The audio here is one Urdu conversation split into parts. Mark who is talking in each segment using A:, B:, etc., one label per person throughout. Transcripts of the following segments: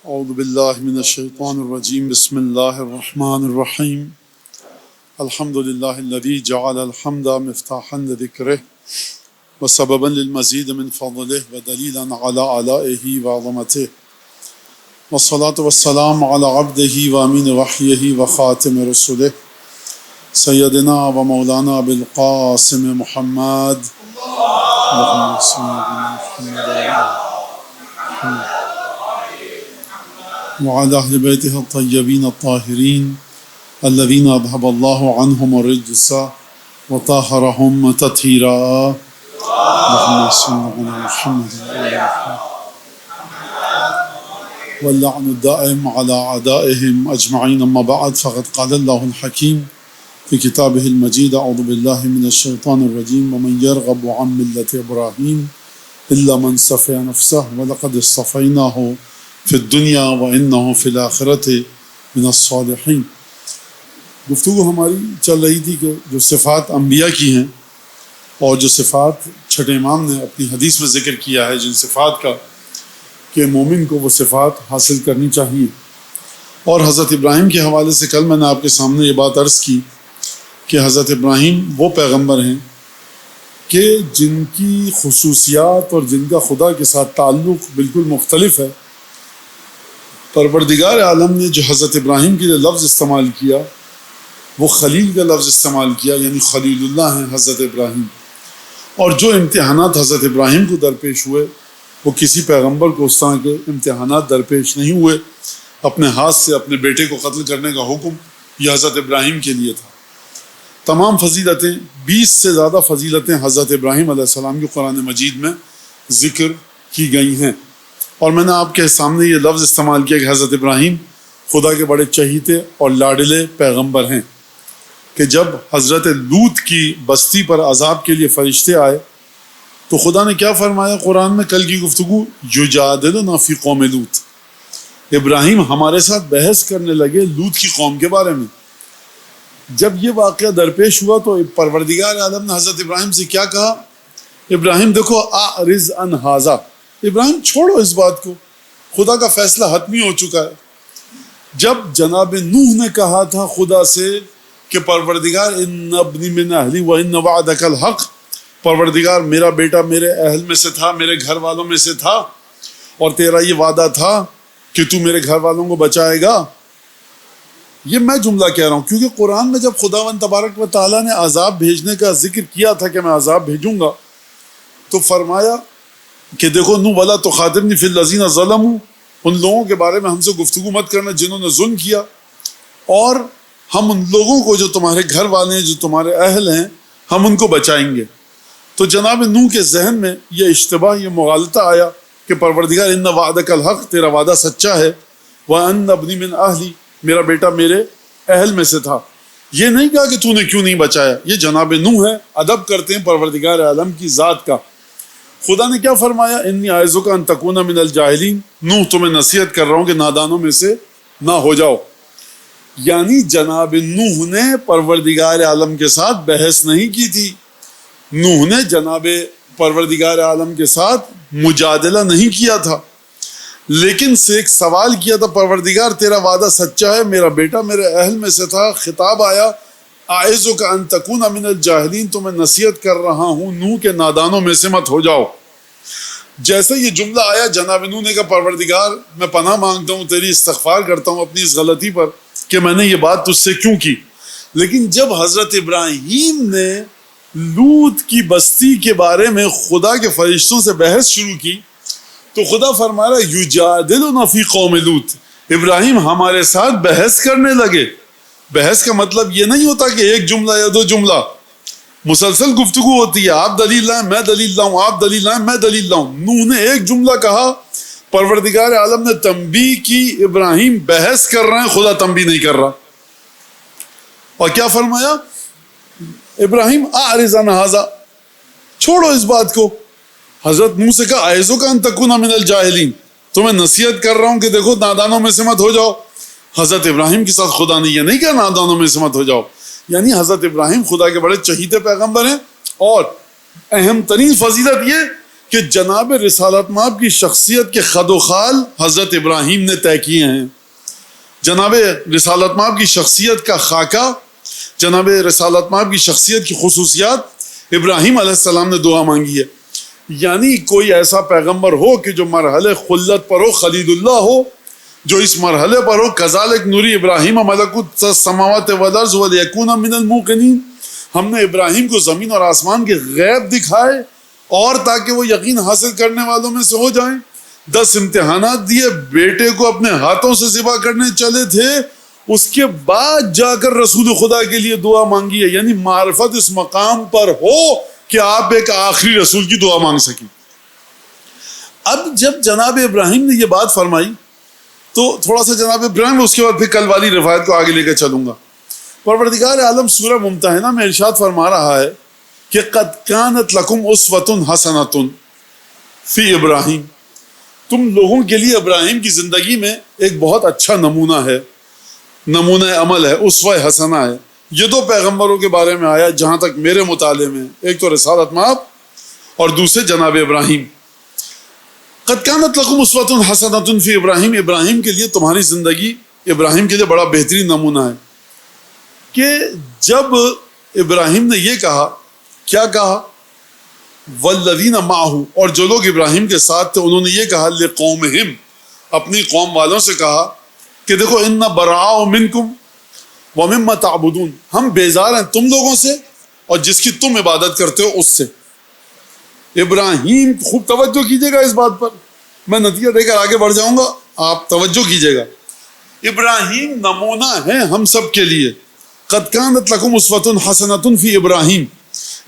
A: اعوذ باللہ من الشیطان الرجیم بسم اللہ الرحمن الرحیم الحمد للہ الذی جعل الحمد مفتاحا لذکرہ وسببا للمزید من فضلہ ودلیلا علی آلائہ وعظمتہ والصلاة والسلام علی عبدہ وامین وحیہ وخاتم رسلہ سیدنا و مولانا بالقاسم محمد اللہم صل علی محمد وعلى أهل بيته الطيبين الطاهرين الذين أذهب الله عنهم الرجس وطهرهم تطهيرا اللهم صل على محمد واللعن الدائم على أعدائهم أجمعين. أما بعد فقد قال الله الحكيم في كتابه المجيد أعوذ بالله من الشيطان الرجيم ومن يرغب عن ملة إبراهيم إلا من سفه نفسه ولقد اصطفيناه فی الدنیا وَإِنَّهُ فِي الْآخِرَةِ مِنَ الصَّالِحِينَ. گفتگو ہماری چل رہی تھی کہ جو صفات انبیاء کی ہیں اور جو صفات چھٹے امام نے اپنی حدیث میں ذکر کیا ہے جن صفات کا کہ مومن کو وہ صفات حاصل کرنی چاہیے. اور حضرت ابراہیم کے حوالے سے کل میں نے آپ کے سامنے یہ بات عرض کی کہ حضرت ابراہیم وہ پیغمبر ہیں کہ جن کی خصوصیات اور جن کا خدا کے ساتھ تعلق بالکل مختلف ہے. پروردگار عالم نے جو حضرت ابراہیم کے لیے لفظ استعمال کیا وہ خلیل کا لفظ استعمال کیا، یعنی خلیل اللہ ہیں حضرت ابراہیم. اور جو امتحانات حضرت ابراہیم کو درپیش ہوئے وہ کسی پیغمبر کو اس طرح کے امتحانات درپیش نہیں ہوئے. اپنے ہاتھ سے اپنے بیٹے کو قتل کرنے کا حکم یہ حضرت ابراہیم کے لیے تھا. تمام فضیلتیں 20 سے زیادہ فضیلتیں حضرت ابراہیم علیہ السلام کی قرآن مجید میں ذکر کی گئی ہیں. اور میں نے آپ کے سامنے یہ لفظ استعمال کیا کہ حضرت ابراہیم خدا کے بڑے چہیتے اور لاڈلے پیغمبر ہیں کہ جب حضرت لوط کی بستی پر عذاب کے لیے فرشتے آئے تو خدا نے کیا فرمایا قرآن میں؟ کل کی گفتگو یجادلنا فی قوم لوط، ابراہیم ہمارے ساتھ بحث کرنے لگے لوط کی قوم کے بارے میں. جب یہ واقعہ درپیش ہوا تو پروردگار عالم نے حضرت ابراہیم سے کیا کہا؟ ابراہیم دیکھو اعرض عن ھذا، ابراہیم چھوڑو اس بات کو، خدا کا فیصلہ حتمی ہو چکا ہے. جب جناب نوح نے کہا تھا خدا سے کہ پروردگار ان ابنی من اہلی وان وعدک الحق، پروردگار میرا بیٹا میرے اہل میں سے تھا، میرے گھر والوں میں سے تھا، اور تیرا یہ وعدہ تھا کہ تو میرے گھر والوں کو بچائے گا. یہ میں جملہ کہہ رہا ہوں کیونکہ قرآن میں جب خداوند تبارک و تعالیٰ نے عذاب بھیجنے کا ذکر کیا تھا کہ میں عذاب بھیجوں گا تو فرمایا کہ دیکھو نو ولا تخاطبنی فی الذین ظلموا، ان لوگوں کے بارے میں ہم سے گفتگو مت کرنا جنہوں نے ظلم کیا، اور ہم ان لوگوں کو جو تمہارے گھر والے ہیں جو تمہارے اہل ہیں ہم ان کو بچائیں گے. تو جناب نوح کے ذہن میں یہ اشتباہ، یہ مغالطہ آیا کہ پروردگار ان وعدک الحق، تیرا وعدہ سچا ہے، وان ابنی من اہلی، میرا بیٹا میرے اہل میں سے تھا. یہ نہیں کہا کہ تو نے کیوں نہیں بچایا. یہ جناب نوح ہے، ادب کرتے ہیں پروردگار عالم کی ذات کا. خدا نے کیا فرمایا؟ انی اعظک ان تکون من الجاہلین، نوح تمہیں نصیحت کر رہا ہوں کہ نادانوں میں سے نہ ہو جاؤ. یعنی جناب نوح نے پروردگار عالم کے ساتھ بحث نہیں کی تھی، نوح نے جناب پروردگار عالم کے ساتھ مجادلہ نہیں کیا تھا، لیکن سے ایک سوال کیا تھا پروردگار تیرا وعدہ سچا ہے، میرا بیٹا میرے اہل میں سے تھا. خطاب آیا اعظک ان تکون من الجاہلین، تو میں نصیحت کر رہا ہوں نوح کے نادانوں میں سے مت ہو جاؤ. جیسے یہ جملہ آیا جناب نوح نے کہا پروردگار میں پناہ مانگتا ہوں، تیری استغفار کرتا ہوں اپنی اس غلطی پر کہ میں نے یہ بات تجھ سے کیوں کی. لیکن جب حضرت ابراہیم نے لوط کی بستی کے بارے میں خدا کے فرشتوں سے بحث شروع کی تو خدا فرما رہا ہے یجادلنا فی قوم لوط، ابراہیم ہمارے ساتھ بحث کرنے لگے. بحث کا مطلب یہ نہیں ہوتا کہ ایک جملہ یا دو جملہ، مسلسل گفتگو ہوتی ہے. آپ دلیل لائیں میں دلیل لاؤں، آپ دلیل لائیں میں دلیل لاؤں. نوح نے ایک جملہ کہا، پروردگار عالم نے تنبیہ کی ابراہیم بحث کر رہے ہیں، خدا تنبیہ نہیں کر رہا. اور کیا فرمایا؟ ابراہیم اعرض عن ھذا، چھوڑو اس بات کو. حضرت نوح سے کہا اعظک ان تکون من الجاہلین، تمہیں نصیحت کر رہا ہوں کہ دیکھو نادانوں میں سے مت ہو جاؤ. حضرت ابراہیم کے ساتھ خدا نے یہ نہیں کہا نادانوں میں سے مت ہو جاؤ. یعنی حضرت ابراہیم خدا کے بڑے چہیتے پیغمبر ہیں. اور اہم ترین فضیلت یہ کہ جناب رسالت مآب کی شخصیت کے خد و خال حضرت ابراہیم نے طے کیے ہیں. جناب رسالت مآب کی شخصیت کا خاکہ، جناب رسالت مآب کی شخصیت کی خصوصیات ابراہیم علیہ السلام نے دعا مانگی ہے. یعنی کوئی ایسا پیغمبر ہو کہ جو مرحلے خلت پر ہو، خلیل اللہ ہو، جو اس مرحلے پر ہو. کذالک نوری ابراہیم ملکوت السماوات والارض ولیکون من الموقنین. ہم نے ابراہیم کو زمین اور آسمان کے غیب دکھائے اور تاکہ وہ یقین حاصل کرنے والوں میں سے ہو جائیں. 10 امتحانات دیے، بیٹے کو اپنے ہاتھوں سے ذبح کرنے چلے تھے، اس کے بعد جا کر رسول خدا کے لیے دعا مانگی ہے. یعنی معرفت اس مقام پر ہو کہ آپ ایک آخری رسول کی دعا مانگ سکیں. اب جب جناب ابراہیم نے یہ بات فرمائی تو تھوڑا سا جناب ابراہیم، اس کے بعد پھر کل والی روایت کو آگے لے کر چلوں گا. پروردگار عالم سورہ ممتحنہ میں ارشاد فرما رہا ہے کہ قد کانت لکم اسوۃ حسنۃ فی ابراہیم. تم لوگوں کے لیے ابراہیم کی زندگی میں ایک بہت اچھا نمونہ ہے، نمونہ عمل ہے، اسوہ حسنہ ہے. یہ 2 پیغمبروں کے بارے میں آیا جہاں تک میرے مطالعے میں، ایک تو رسالت مآب اور دوسرے جناب ابراہیم. قد کانت لکم اسوۃ حسنۃ فی ابراہیم. ابراہیم کے لیے تمہاری زندگی ابراہیم کے لیے بڑا بہترین نمونہ ہے کہ جب ابراہیم نے یہ کہا، کیا کہا؟ والذین معہ، اور جو لوگ ابراہیم کے ساتھ تھے انہوں نے یہ کہا لقومہم، اپنی قوم والوں سے کہا کہ دیکھو انا براء منکم ومما تعبدون، ہم بیزار ہیں تم لوگوں سے اور جس کی تم عبادت کرتے ہو اس سے. ابراہیم، خوب توجہ کیجئے گا اس بات پر، میں نتیجہ دے کر آگے بڑھ جاؤں گا، آپ توجہ کیجئے گا. ابراہیم نمونہ ہے ہم سب کے لیے. قد کانت لکم اسوۃ حسنۃ فی ابراہیم.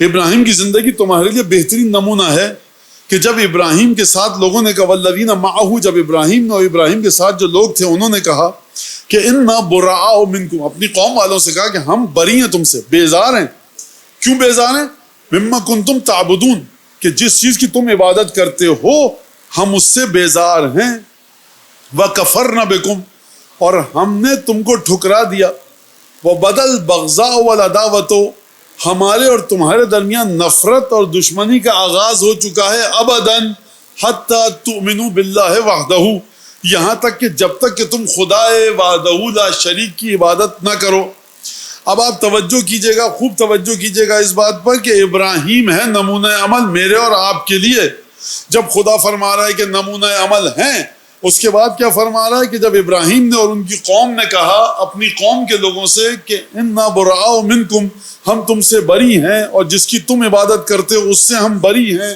A: ابراہیم کی زندگی تمہارے لیے بہترین نمونہ ہے کہ جب ابراہیم کے ساتھ لوگوں نے کہا والذین معہ، جب ابراہیم نے اور ابراہیم کے ساتھ جو لوگ تھے انہوں نے کہا کہ انا براء منکم، اپنی قوم والوں سے کہا کہ ہم بری ہیں تم سے، بیزار ہیں. کیوں بیزار ہیں؟ مما کنتم تعبدون، کہ جس چیز کی تم عبادت کرتے ہو ہم اس سے بیزار ہیں. وکفرنا بکم، اور ہم نے تم کو ٹھکرا دیا. وبدل البغضاء والعداوۃ، ہمارے اور تمہارے درمیان نفرت اور دشمنی کا آغاز ہو چکا ہے ابداً حتی تؤمنوا باللہ وحدہ، یہاں تک کہ جب تک کہ تم خدا وحدہ لا شریک کی عبادت نہ کرو. اب آپ توجہ کیجئے گا، خوب توجہ کیجئے گا اس بات پر کہ ابراہیم ہے نمونہ عمل میرے اور آپ کے لیے. جب خدا فرما رہا ہے کہ نمونہ عمل ہیں، اس کے بعد کیا فرما رہا ہے کہ جب ابراہیم نے اور ان کی قوم نے کہا اپنی قوم کے لوگوں سے کہ انا براء منکم، ہم تم سے بری ہیں اور جس کی تم عبادت کرتے ہو اس سے ہم بری ہیں،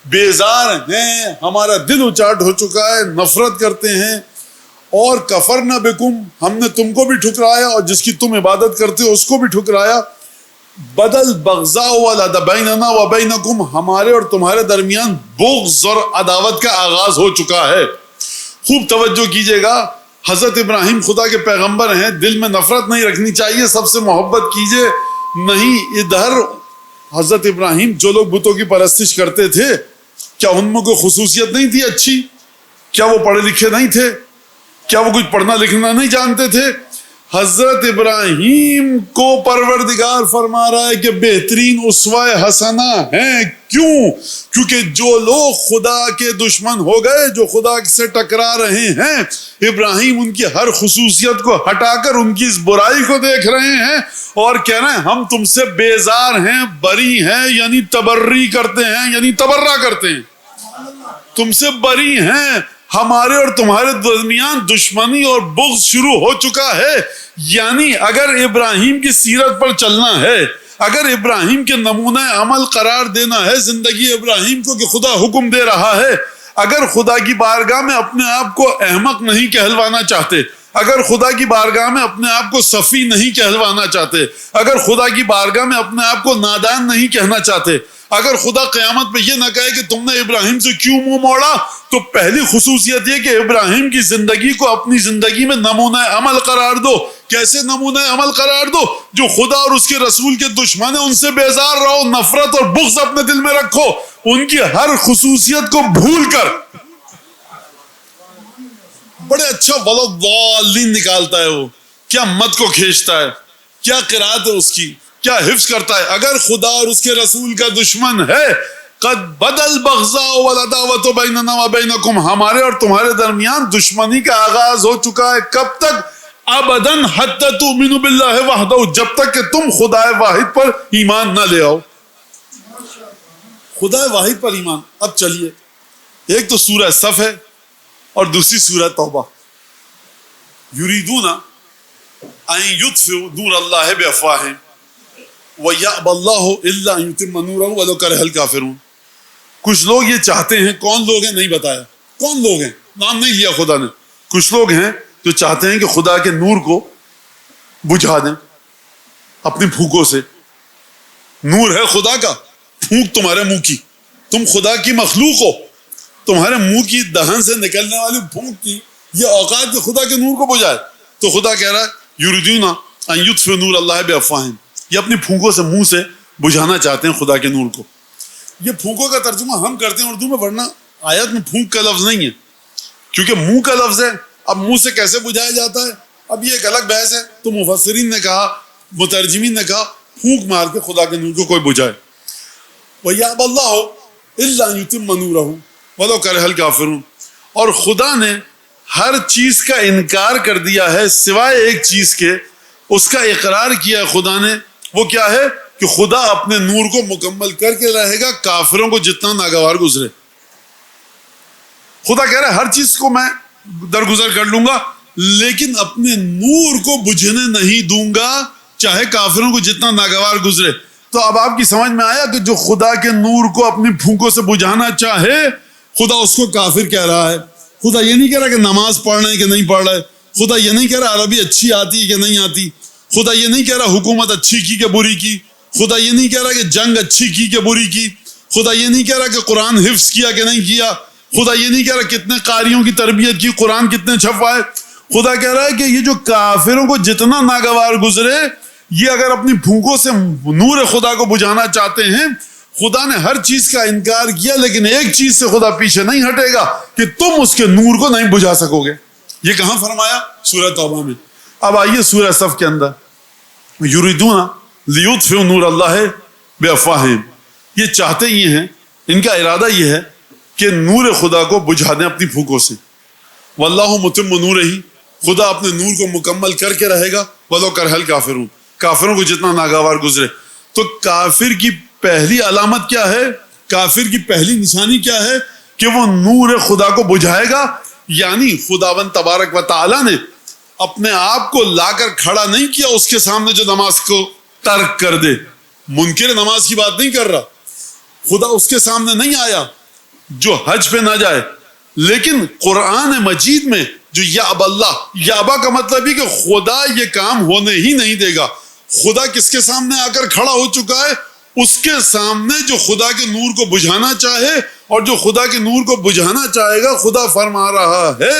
A: بیزار ہیں، ہمارا دل اچاٹ ہو چکا ہے، نفرت کرتے ہیں. اور کفرنا بکم، ہم نے تم کو بھی ٹھکرایا اور جس کی تم عبادت کرتے ہو اس کو بھی ٹھکرایا. بدل بغضاء والعداوۃ بیننا وبینکم، ہمارے اور تمہارے درمیان بغض اور عداوت کا آغاز ہو چکا ہے. خوب توجہ کیجئے گا، حضرت ابراہیم خدا کے پیغمبر ہیں، دل میں نفرت نہیں رکھنی چاہیے، سب سے محبت کیجئے. نہیں، ادھر حضرت ابراہیم جو لوگ بتوں کی پرستش کرتے تھے، کیا ان میں کوئی خصوصیت نہیں تھی اچھی؟ کیا وہ پڑھے لکھے نہیں تھے؟ کیا وہ کچھ پڑھنا لکھنا نہیں جانتے تھے؟ حضرت ابراہیم کو پروردگار فرما رہا ہے کہ بہترین اسوہ حسنہ ہیں. کیوں؟ کیونکہ جو لوگ خدا کے دشمن ہو گئے، جو خدا سے ٹکرا رہے ہیں، ابراہیم ان کی ہر خصوصیت کو ہٹا کر ان کی اس برائی کو دیکھ رہے ہیں اور کہہ رہے ہیں ہم تم سے بیزار ہیں، بری ہیں، یعنی تبری کرتے ہیں، یعنی تبرہ کرتے ہیں، تم سے بری ہیں، ہمارے اور تمہارے درمیان دشمنی اور بغض شروع ہو چکا ہے. یعنی اگر ابراہیم کی سیرت پر چلنا ہے، اگر ابراہیم کے نمونہ عمل قرار دینا ہے زندگی ابراہیم کو کہ خدا حکم دے رہا ہے، اگر خدا کی بارگاہ میں اپنے آپ کو احمق نہیں کہلوانا چاہتے، اگر خدا کی بارگاہ میں اپنے آپ کو صفی نہیں کہلوانا چاہتے، اگر خدا کی بارگاہ میں اپنے آپ کو نادان نہیں کہنا چاہتے، اگر خدا قیامت پہ یہ نہ کہے کہ تم نے ابراہیم سے کیوں منہ موڑا، تو پہلی خصوصیت یہ کہ ابراہیم کی زندگی کو اپنی زندگی میں نمونہ عمل قرار دو. کیسے نمونہ عمل قرار دو؟ جو خدا اور اس کے رسول کے دشمن ہیں ان سے بیزار رہو، نفرت اور بغض اپنے دل میں رکھو، ان کی ہر خصوصیت کو بھول کر. بڑے اچھا ولضالین نکالتا ہے، وہ کیا مت کو کھینچتا ہے، کیا قرات ہے اس کی، کیا حفظ کرتا ہے. اگر خدا اور اس کے رسول کا دشمن ہے قد بدل بغضاء والعداوۃ بیننا وبینکم، ہمارے اور تمہارے درمیان دشمنی کا آغاز ہو چکا ہے. کب تک؟ ابداً حتی تؤمنوا باللہ وحدہ، جب تک کہ تم خدا واحد پر ایمان نہ لے آؤ. خدا واحد پر ایمان. اب چلیے، ایک تو سورہ صف ہے اور دوسری سورہ توبہ. یریدون ان یطفئوا نور اللہ بافواہہم ویأبی اللہ الا ان یتم نورہ ولو کرہ الکافرون. کچھ لوگ یہ چاہتے ہیں، کون لوگ ہیں نہیں بتایا، کون لوگ ہیں نام نہیں لیا خدا نے. کچھ لوگ ہیں جو چاہتے ہیں کہ خدا کے نور کو بجھا دیں اپنی پھونکوں سے. نور ہے خدا کا، پھونک تمہارے منہ کی، تم خدا کی مخلوق ہو، تمہارے منہ کی دہن سے نکلنے والی پھونک کی یہ اوقات کہ خدا کے نور کو بجھائے. تو خدا کہہ رہا ہے یریدون ان یطفئوا نور اللہ بافواہہم، یہ اپنی پھونکوں سے، منہ سے بجھانا چاہتے ہیں خدا کے نور کو. یہ پھونکوں کا ترجمہ ہم کرتے ہیں اردو میں، ورنہ آیت میں پھونک کا لفظ نہیں ہے، کیونکہ منہ کا لفظ ہے. اب منہ سے کیسے بجھایا جاتا ہے، اب یہ ایک الگ بحث ہے. تو مفسرین نے کہا، مترجمین نے کہا پھونک مار کے خدا کے نور کو کوئی بجھائے. وَيَأْبَى اللَّهُ إِلَّا أَن يُتِمَّ نُورَهُ وَلَوْ كَرِهَ الْكَافِرُونَ. اور خدا نے ہر چیز کا انکار کر دیا ہے سوائے ایک چیز کے، اس کا اقرار کیا ہے خدا نے. وہ کیا ہے کہ خدا اپنے نور کو مکمل کر کے رہے گا کافروں کو جتنا ناگوار گزرے. خدا کہہ رہا ہے ہر چیز کو میں درگزر کر لوں گا، لیکن اپنے نور کو بجھنے نہیں دوں گا چاہے کافروں کو جتنا ناگوار گزرے. تو اب آپ کی سمجھ میں آیا کہ جو خدا کے نور کو اپنی پھونکوں سے بجھانا چاہے خدا اس کو کافر کہہ رہا ہے. خدا یہ نہیں کہہ رہا کہ نماز پڑھ رہے ہیں کہ نہیں پڑھ رہے، خدا یہ نہیں کہہ رہا عربی اچھی آتی ہے کہ نہیں آتی، خدا یہ نہیں کہہ رہا حکومت اچھی کی کہ بری کی، خدا یہ نہیں کہہ رہا کہ جنگ اچھی کی کہ بری کی، خدا یہ نہیں کہہ رہا کہ قرآن حفظ کیا کہ نہیں کیا، خدا یہ نہیں کہہ رہا کتنے قاریوں کی تربیت کی، قرآن کتنے چھپوائے. خدا کہہ رہا ہے کہ یہ جو کافروں کو جتنا ناگوار گزرے، یہ اگر اپنی پھونکوں سے نور خدا کو بجھانا چاہتے ہیں، خدا نے ہر چیز کا انکار کیا، لیکن ایک چیز سے خدا پیچھے نہیں ہٹے گا کہ تم اس کے نور کو نہیں بجھا سکو گے. یہ کہاں فرمایا؟ سورہ توبہ میں. اب آئیے سورہ صف کے اندر. یریدون لیطفئوا نور اللہ بافواہہم، یہ چاہتے یہ ہیں، ان کا ارادہ یہ ہے کہ نور خدا کو بجھا دیں اپنی پھونکوں سے. واللہ متم نورہ، خدا اپنے نور کو مکمل کر کے رہے گا. ولو کرہ الکافرون، کافروں کو جتنا ناگوار گزرے. تو کافر کی پہلی علامت کیا ہے، کافر کی پہلی نشانی کیا ہے کہ وہ نور خدا کو بجھائے گا. یعنی خداوند تبارک و تعالی نے اپنے آپ کو لا کر کھڑا نہیں کیا اس کے سامنے جو نماز کو ترک کر دے. منکر نماز کی بات نہیں کر رہا، خدا اس کے سامنے نہیں آیا جو حج پہ نہ جائے. لیکن قرآن مجید میں جو یأبی اللہ، یأبا کا مطلب ہے کہ خدا یہ کام ہونے ہی نہیں دے گا. خدا کس کے سامنے آ کر کھڑا ہو چکا ہے؟ اس کے سامنے جو خدا کے نور کو بجھانا چاہے، اور جو خدا کے نور کو بجھانا چاہے گا خدا فرما رہا ہے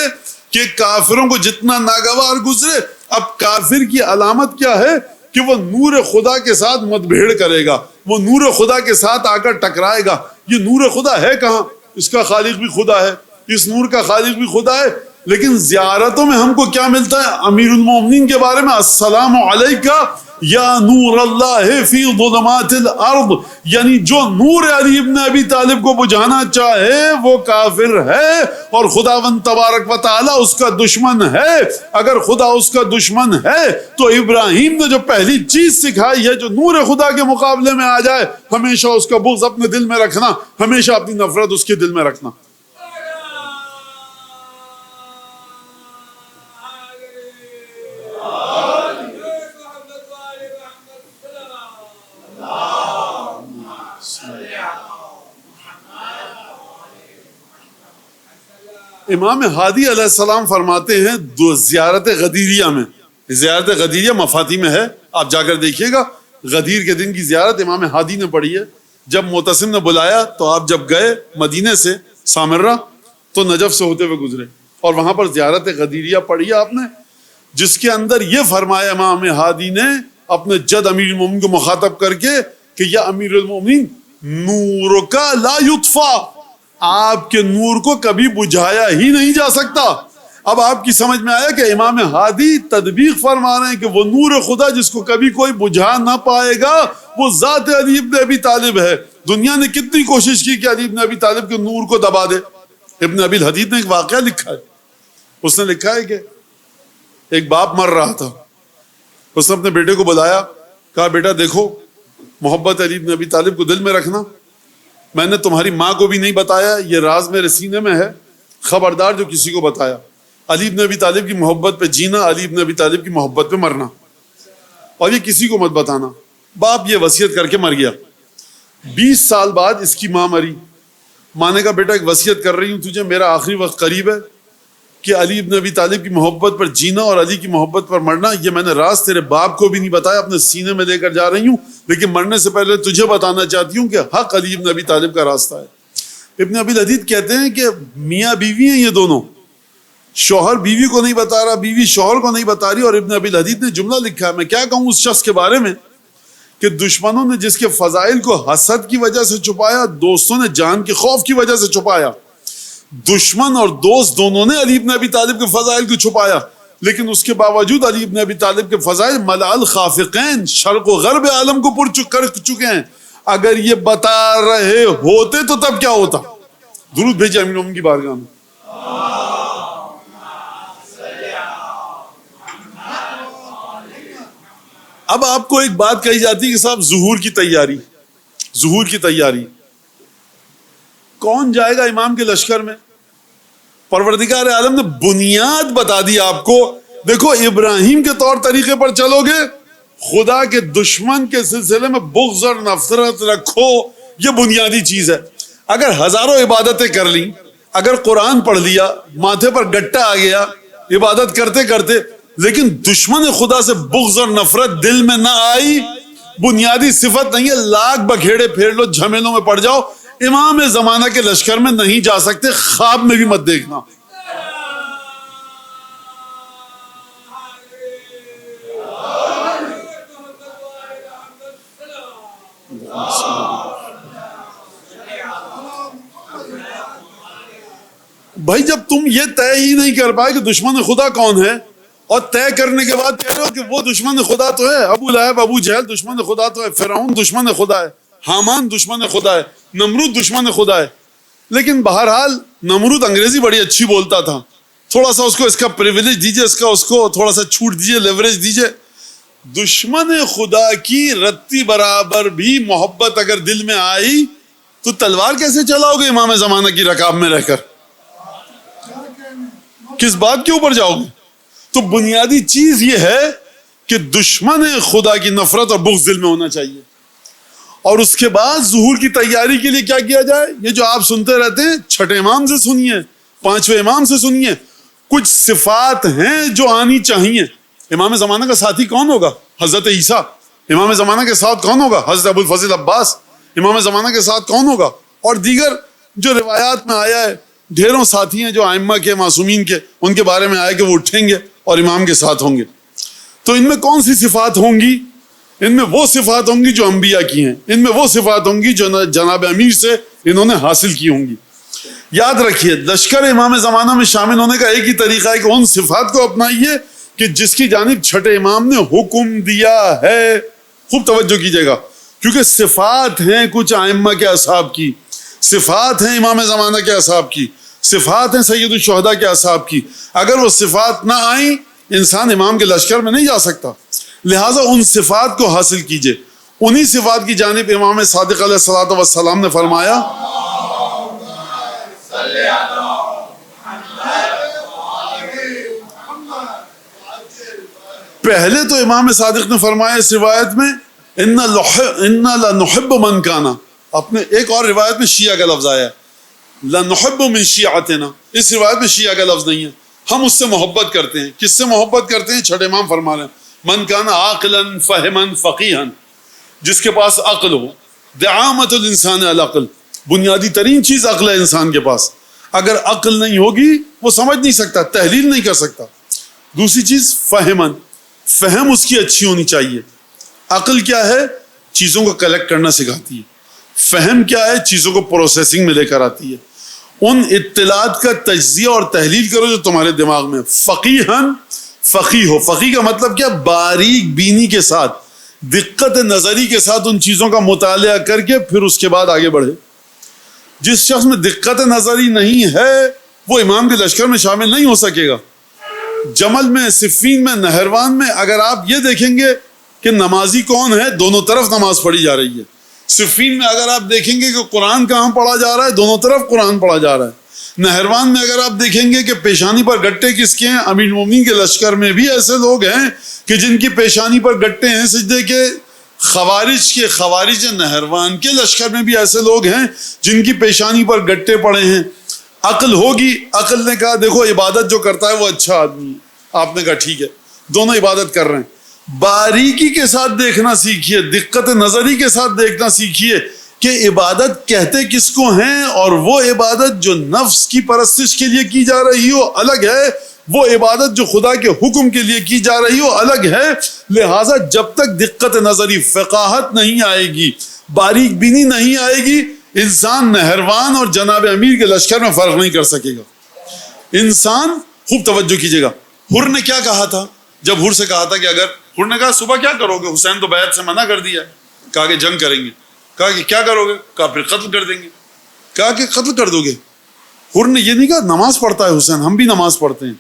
A: کہ کافروں کو جتنا ناگوار گزرے. اب کافر کی علامت کیا ہے کہ وہ نور خدا کے ساتھ متبھیڑ کرے گا، وہ نور خدا کے ساتھ آ کر ٹکرائے گا. یہ نور خدا ہے کہاں؟ اس کا خالق بھی خدا ہے، اس نور کا خالق بھی خدا ہے. لیکن زیارتوں میں ہم کو کیا ملتا ہے؟ امیر المومنین کے بارے میں السلام علیکہ یا نور اللہ فی ظلمات الارض، یعنی جو نور علی ابن ابی طالب کو بجھانا چاہے وہ کافر ہے، اور خداوند تبارک و تعالی اس کا دشمن ہے. اگر خدا اس کا دشمن ہے تو ابراہیم نے جو پہلی چیز سکھائی ہے جو نور خدا کے مقابلے میں آ جائے، ہمیشہ اس کا بغض اپنے دل میں رکھنا، ہمیشہ اپنی نفرت اس کے دل میں رکھنا. امام ہادی علیہ السلام فرماتے ہیں دو زیارت غدیریہ میں، زیارت غدیریہ مفاتی میں ہے، آپ جا کر دیکھیے گا. غدیر کے دن کی زیارت امام ہادی نے پڑھی ہے. جب معتصم نے بلایا تو آپ جب گئے مدینے سے سامرہ تو نجف سے ہوتے ہوئے گزرے، اور وہاں پر زیارت غدیریہ پڑھی آپ نے، جس کے اندر یہ فرمایا امام ہادی نے اپنے جد امیر المومنین کو مخاطب کر کے کہ یا امیر المومنین نور کا لا یطفا، آپ کے نور کو کبھی بجھایا ہی نہیں جا سکتا. اب آپ کی سمجھ میں آیا کہ امام ہادی تطبیق فرما رہے ہیں کہ وہ نور خدا جس کو کبھی کوئی بجھا نہ پائے گا وہ ذات علی ابن ابی طالب ہے. دنیا نے کتنی کوشش کی کہ علی ابن ابی طالب کے نور کو دبا دے. ابن ابی الحدید نے ایک واقعہ لکھا ہے. اس نے لکھا ہے کہ ایک باپ مر رہا تھا. اس نے اپنے بیٹے کو بلایا, کہا بیٹا دیکھو, محبت علی ابن ابی طالب کو دل میں رکھنا, میں نے تمہاری ماں کو بھی نہیں بتایا, یہ راز میرے سینے میں ہے, خبردار جو کسی کو بتایا. علی ابن ابی طالب کی محبت پہ جینا, علی ابن ابی طالب کی محبت پہ مرنا, اور یہ کسی کو مت بتانا. باپ یہ وصیت کر کے مر گیا. 20 سال بعد اس کی ماں مری. ماں نے کہا بیٹا ایک وصیت کر رہی ہوں تجھے, میرا آخری وقت قریب ہے کہ علی ابن ابی طالب کی محبت پر جینا اور علی کی محبت پر مرنا, یہ میں نے راز تیرے باپ کو بھی نہیں بتایا, اپنے سینے میں لے کر جا رہی ہوں, لیکن مرنے سے پہلے تجھے بتانا چاہتی ہوں کہ حق علی ابن ابی طالب کا راستہ ہے. ابن ابی الحدید کہتے ہیں کہ میاں بیوی ہیں یہ دونوں, شوہر بیوی کو نہیں بتا رہا, بیوی شوہر کو نہیں بتا رہی, اور ابن ابی الحدید نے جملہ لکھا ہے, میں کیا کہوں اس شخص کے بارے میں کہ دشمنوں نے جس کے فضائل کو حسد کی وجہ سے چھپایا, دوستوں نے جان کے خوف کی وجہ سے چھپایا. دشمن اور دوست دونوں نے علی ابن ابی طالب کے فضائل کو چھپایا, لیکن اس کے باوجود علی ابن ابی طالب کے فضائل ملال خافقین, شرق و غرب عالم کو پر کر چکے ہیں. اگر یہ بتا رہے ہوتے تو تب کیا ہوتا. درود بھیجے امین المومنین کی بارگاہ میں. اب آپ کو ایک بات کہی جاتی ہے کہ صاحب ظہور کی تیاری, ظہور کی تیاری, کون جائے گا امام کے لشکر میں؟ پروردگار عالم نے بنیاد بتا دی آپ کو. دیکھو ابراہیم کے طور طریقے پر چلو گے, خدا کے دشمن کے سلسلے میں بغض اور نفرت رکھو, یہ بنیادی چیز ہے. اگر ہزاروں عبادتیں کر لیں, اگر قرآن پڑھ لیا, ماتھے پر گٹا آ گیا عبادت کرتے کرتے, لیکن دشمن خدا سے بغض اور نفرت دل میں نہ آئی, بنیادی صفت نہیں ہے. لاکھ بکھیڑے پھیر لو, جھمیلوں میں پڑ جاؤ, امام زمانہ کے لشکر میں نہیں جا سکتے, خواب میں بھی مت دیکھنا. بھائی جب تم یہ طے ہی نہیں کر پائے کہ دشمن خدا کون ہے, اور طے کرنے کے بعد کہہ رہے ہو کہ وہ دشمن خدا تو ہے, ابو لہب ابو جہل دشمن خدا تو ہے, فرعون دشمن خدا ہے, حامان دشمن خدا ہے, نمرود دشمن خدا ہے. لیکن بہرحال نمرود انگریزی بڑی اچھی بولتا تھا, تھوڑا سا اس کو اس کا پریویلیج دیجئے, اس کو تھوڑا سا چھوٹ دیجئے, لیوریج دیجئے. دشمن خدا کی رتی برابر بھی محبت اگر دل میں آئی تو تلوار کیسے چلاؤ گے امام زمانہ کی رکاب میں رہ کر؟ کس بات کے اوپر جاؤ گے؟ تو بنیادی چیز یہ ہے کہ دشمن خدا کی نفرت اور بغض دل میں ہونا چاہیے. اور اس کے بعد ظہور کی تیاری کے لیے کیا کیا جائے؟ یہ جو آپ سنتے رہتے ہیں, چھٹے امام سے سنیے, پانچویں امام سے سنیے. کچھ صفات ہیں جو آنی چاہیے. امام زمانہ کا ساتھی کون ہوگا؟ حضرت عیسیٰ. امام زمانہ کے ساتھ کون ہوگا؟ حضرت ابو الفضل عباس. امام زمانہ کے ساتھ کون ہوگا؟ اور دیگر جو روایات میں آیا ہے, ڈھیروں ساتھی ہیں جو ائمہ کے, معصومین کے, ان کے بارے میں آیا کہ وہ اٹھیں گے اور امام کے ساتھ ہوں گے. تو ان میں کون سی صفات ہوں گی؟ ان میں وہ صفات ہوں گی جو انبیاء کی ہیں, ان میں وہ صفات ہوں گی جو جناب امیر سے انہوں نے حاصل کی ہوں گی. یاد رکھیے, لشکر امام زمانہ میں شامل ہونے کا ایک ہی طریقہ ہے کہ ان صفات کو اپنائیے کہ جس کی جانب چھٹے امام نے حکم دیا ہے. خوب توجہ کیجیے گا, کیونکہ صفات ہیں کچھ ائمہ کے اصحاب کی, صفات ہیں امام زمانہ کے اصحاب کی, صفات ہیں سید الشہداء کے اصحاب کی. اگر وہ صفات نہ آئیں, انسان امام کے لشکر میں نہیں جا سکتا. لہٰذا ان صفات کو حاصل کیجئے. انہی صفات کی جانب امام صادق علیہ الصلوۃ والسلام نے فرمایا, پہلے تو امام صادق نے فرمایا اس روایت میں, اِنَّا لَنُحِبُّ مَنْ كَانَ. اپنے ایک اور روایت میں شیعہ کا لفظ آیا ہے, لَنُحِبُّ مِنْ شِيعَتِنَا. اس روایت میں شیعہ کا لفظ نہیں ہے. ہم اس سے محبت کرتے ہیں. کس سے محبت کرتے ہیں؟ چھٹے امام فرما رہے ہیں, من کان عاقلا فہما فقیہا, جس کے پاس عقل ہو. دعامت الانسان العقل, بنیادی ترین چیز عقل ہے انسان کے پاس. اگر عقل نہیں ہوگی وہ سمجھ نہیں سکتا, تحلیل نہیں کر سکتا. دوسری چیز فہما, فہم اس کی اچھی ہونی چاہیے. عقل کیا ہے؟ چیزوں کو کلیکٹ کرنا سکھاتی ہے. فہم کیا ہے؟ چیزوں کو پروسیسنگ میں لے کر آتی ہے. ان اطلاعات کا تجزیہ اور تحلیل کرو جو تمہارے دماغ میں. فقیہن فقیہ ہو. فقیہ کا مطلب کیا؟ باریک بینی کے ساتھ، دقت نظری کے ساتھ ان چیزوں کا مطالعہ کر کے پھر اس کے بعد آگے بڑھے. جس شخص میں دقت نظری نہیں ہے وہ امام کے لشکر میں شامل نہیں ہو سکے گا. جمل میں، صفین میں، نہروان میں اگر آپ یہ دیکھیں گے کہ نمازی کون ہے، دونوں طرف نماز پڑھی جا رہی ہے. صفین میں اگر آپ دیکھیں گے کہ قرآن کہاں پڑھا جا رہا ہے، دونوں طرف قرآن پڑھا جا رہا ہے. نہروان میں اگر آپ دیکھیں گے کہ پیشانی پر گٹے کس کے ہیں، امیر المومنین کے لشکر میں بھی ایسے لوگ ہیں کہ جن کی پیشانی پر گٹے ہیں سجدے کے. خوارج نہروان کے لشکر میں بھی ایسے لوگ ہیں جن کی پیشانی پر گٹے پڑے ہیں. عقل ہوگی، عقل نے کہا دیکھو عبادت جو کرتا ہے وہ اچھا آدمی ہے. آپ نے کہا ٹھیک ہے، دونوں عبادت کر رہے ہیں. باریکی کے ساتھ دیکھنا سیکھیے، دقت نظری کے ساتھ دیکھنا سیکھیے کہ عبادت کہتے کس کو ہیں، اور وہ عبادت جو نفس کی پرستش کے لیے کی جا رہی ہو الگ ہے، وہ عبادت جو خدا کے حکم کے لیے کی جا رہی ہو الگ ہے. لہٰذا جب تک دقت نظری، فقاہت نہیں آئے گی، باریک بینی نہیں آئے گی، انسان نہروان اور جناب امیر کے لشکر میں فرق نہیں کر سکے گا. انسان خوب توجہ کیجیے گا. حر نے کیا کہا تھا جب حر سے کہا تھا کہ اگر حر نے کہا صبح کیا کرو گے، حسین تو بیعت سے منع کر دیا. کہا کہ جنگ کریں گے. کہا کہ کیا کرو گے، کہا پھر قتل کر دیں گے. کہا کہ قتل کر دو گے. حر نے یہ نہیں کہا نماز پڑھتا ہے حسین، ہم بھی نماز پڑھتے ہیں،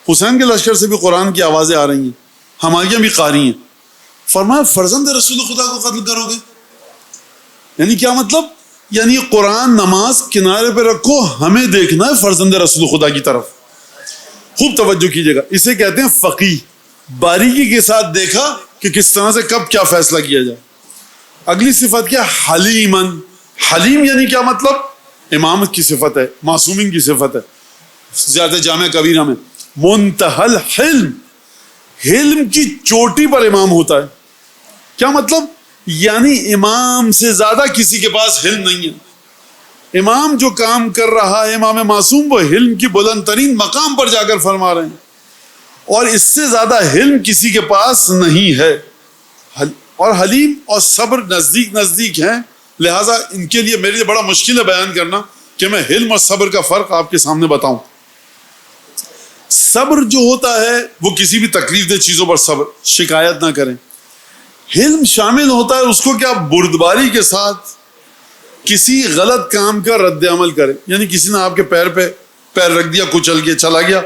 A: حسین کے لشکر سے بھی قرآن کی آوازیں آ رہی ہیں، ہماریاں بھی قاری ہیں. فرمایا فرزند رسول خدا کو قتل کرو گے. یعنی کیا مطلب؟ یعنی قرآن نماز کنارے پہ رکھو، ہمیں دیکھنا ہے فرزند رسول خدا کی طرف. خوب توجہ کیجیے گا. اسے کہتے ہیں فقیہ. باریکی کے ساتھ دیکھا کہ کس طرح سے کب کیا فیصلہ کیا جائے. اگلی صفت کیا؟ حلیمن. حلیم یعنی کیا مطلب؟ امامت کی صفت ہے، معصومین کی صفت ہے. زیادہ جامع کبیرہ میں منتہل حلم، حلم کی چوٹی پر امام ہوتا ہے. کیا مطلب؟ یعنی امام سے زیادہ کسی کے پاس حلم نہیں ہے. امام جو کام کر رہا ہے، امام معصوم وہ حلم کی بلند ترین مقام پر جا کر فرما رہے ہیں، اور اس سے زیادہ حلم کسی کے پاس نہیں ہے. اور حلیم اور صبر نزدیک ہیں، لہٰذا ان کے لیے میرے لیے بڑا مشکل ہے بیان کرنا کہ میں حلم اور صبر کا فرق آپ کے سامنے بتاؤں. صبر جو ہوتا ہے وہ کسی بھی تکلیف دہ چیزوں پر صبر، شکایت نہ کریں. حلم شامل ہوتا ہے اس کو کیا بردباری کے ساتھ کسی غلط کام کا رد عمل کرے. یعنی کسی نے آپ کے پیر پہ پیر رکھ دیا، کچل کے چلا گیا،